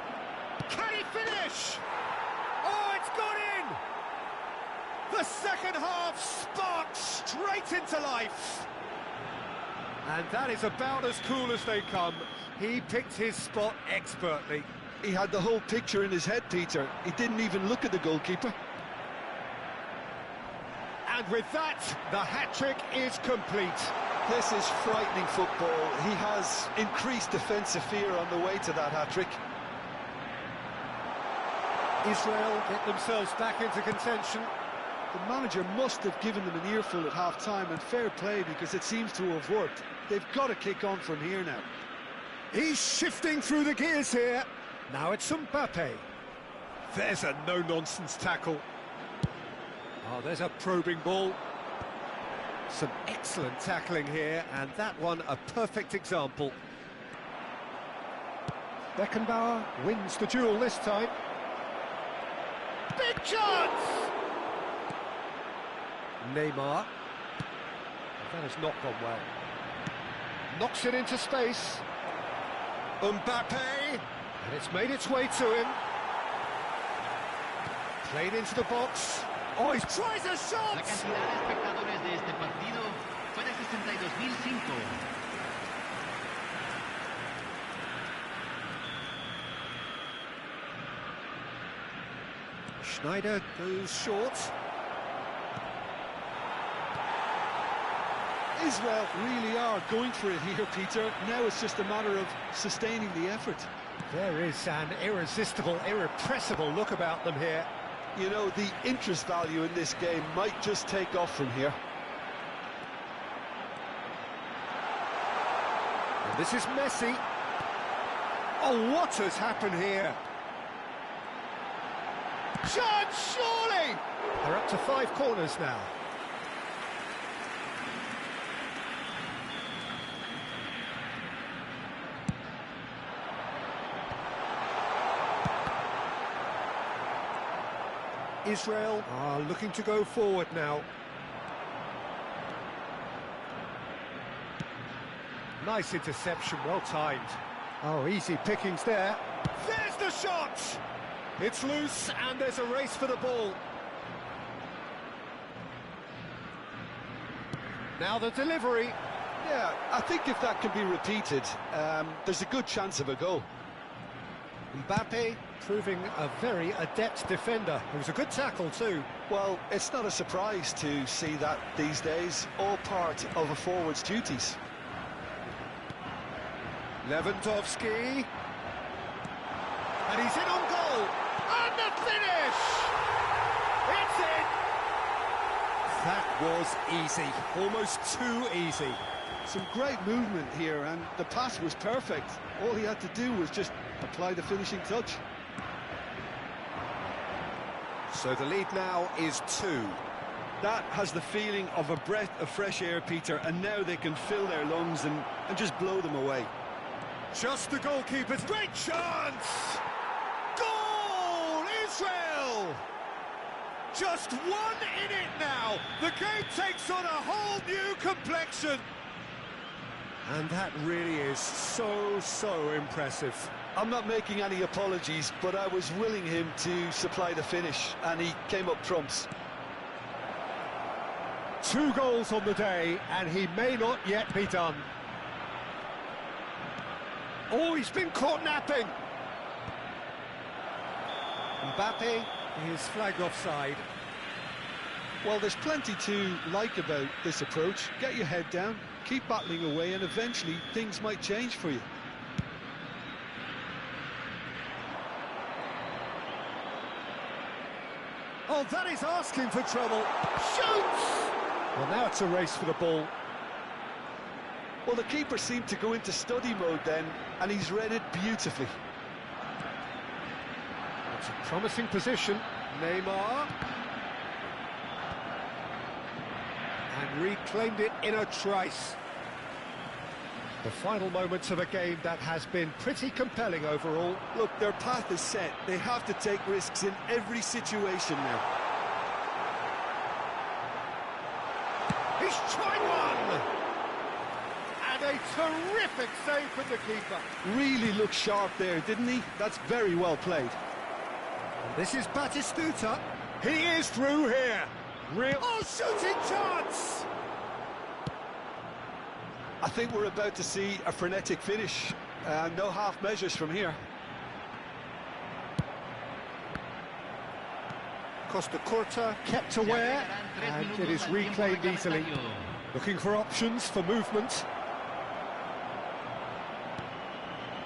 Can he finish? Oh, it's gone in! The second half sparked straight into life. And that is about as cool as they come. He picked his spot expertly. he had the whole picture in his head, Peter. He didn't even look at the goalkeeper. And with that, the hat-trick is complete. This is frightening football. He has increased defensive fear on the way to that hat-trick. Israel get themselves back into contention. The manager must have given them an earful at half-time, and fair play, because it seems to have worked. They've got to kick on from here now. He's shifting through the gears here. Now it's Mbappe. There's a no-nonsense tackle. Oh, there's a probing ball. Some excellent tackling here, and that one a perfect example. Beckenbauer wins the duel this time. Big chance! Neymar. That has not gone well. Knocks it into space. Mbappe! And it's made its way to him. Played into the box. Oh, he tries a shot! La cantidad de espectadores de este partido fue de 62.005. Schneider goes short. Israel really are going for it here, Peter. Now it's just a matter of sustaining the effort. There is an irresistible, irrepressible look about them here. You know, the interest value in this game might just take off from here. And this is Messi. Oh, what has happened here? Chance, surely! They're up to 5 corners now. Israel are looking to go forward now. Nice interception, well timed. Oh, easy pickings there. There's the shot! It's loose and there's a race for the ball. Now the delivery. Yeah, I think if that can be repeated, there's a good chance of a goal. Mbappe proving a very adept defender. It was a good tackle too. Well, it's not a surprise to see that these days, all part of a forward's duties. Lewandowski. And he's in on goal. And the finish! It's in! That was easy. Almost too easy. Some great movement here, and the pass was perfect. All he had to do was just apply the finishing touch. So the lead now is 2. That has the feeling of a breath of fresh air, Peter, and now they can fill their lungs and just blow them away. Just the goalkeeper's great chance! Goal! Israel! Just one in it now. The game takes on a whole new complexion. And that really is so impressive. I'm not making any apologies, but I was willing him to supply the finish, and he came up trumps. 2 goals on the day, and he may not yet be done. Oh, he's been caught napping. Mbappe is flagged offside. Well, there's plenty to like about this approach. Get your head down, keep battling away, and eventually things might change for you. Oh, that is asking for trouble. Shoots! Well, now it's a race for the ball. Well, the keeper seemed to go into study mode then, and he's read it beautifully. It's a promising position. Neymar. And reclaimed it in a trice. The final moments of a game that has been pretty compelling overall. Look, their path is set. They have to take risks in every situation now. He's tried one! And a terrific save from the keeper. Really looked sharp there, didn't he? That's very well played. And this is Batistuta. He is through here. Oh, shooting chance! I think we're about to see a frenetic finish. No half measures from here. Costa Curta kept aware, and it is reclaimed easily. Looking for options for movement.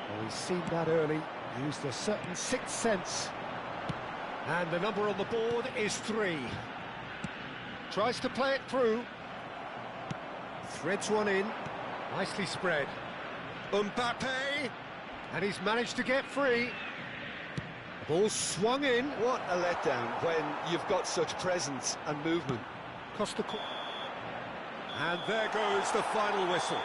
Oh, he's seen that early, used a certain sixth sense. And the number on the board is 3. Tries to play it through. Threads one in. Nicely spread. Mbappe! And he's managed to get free. Ball swung in. What a letdown when you've got such presence and movement. Costa. And there goes the final whistle.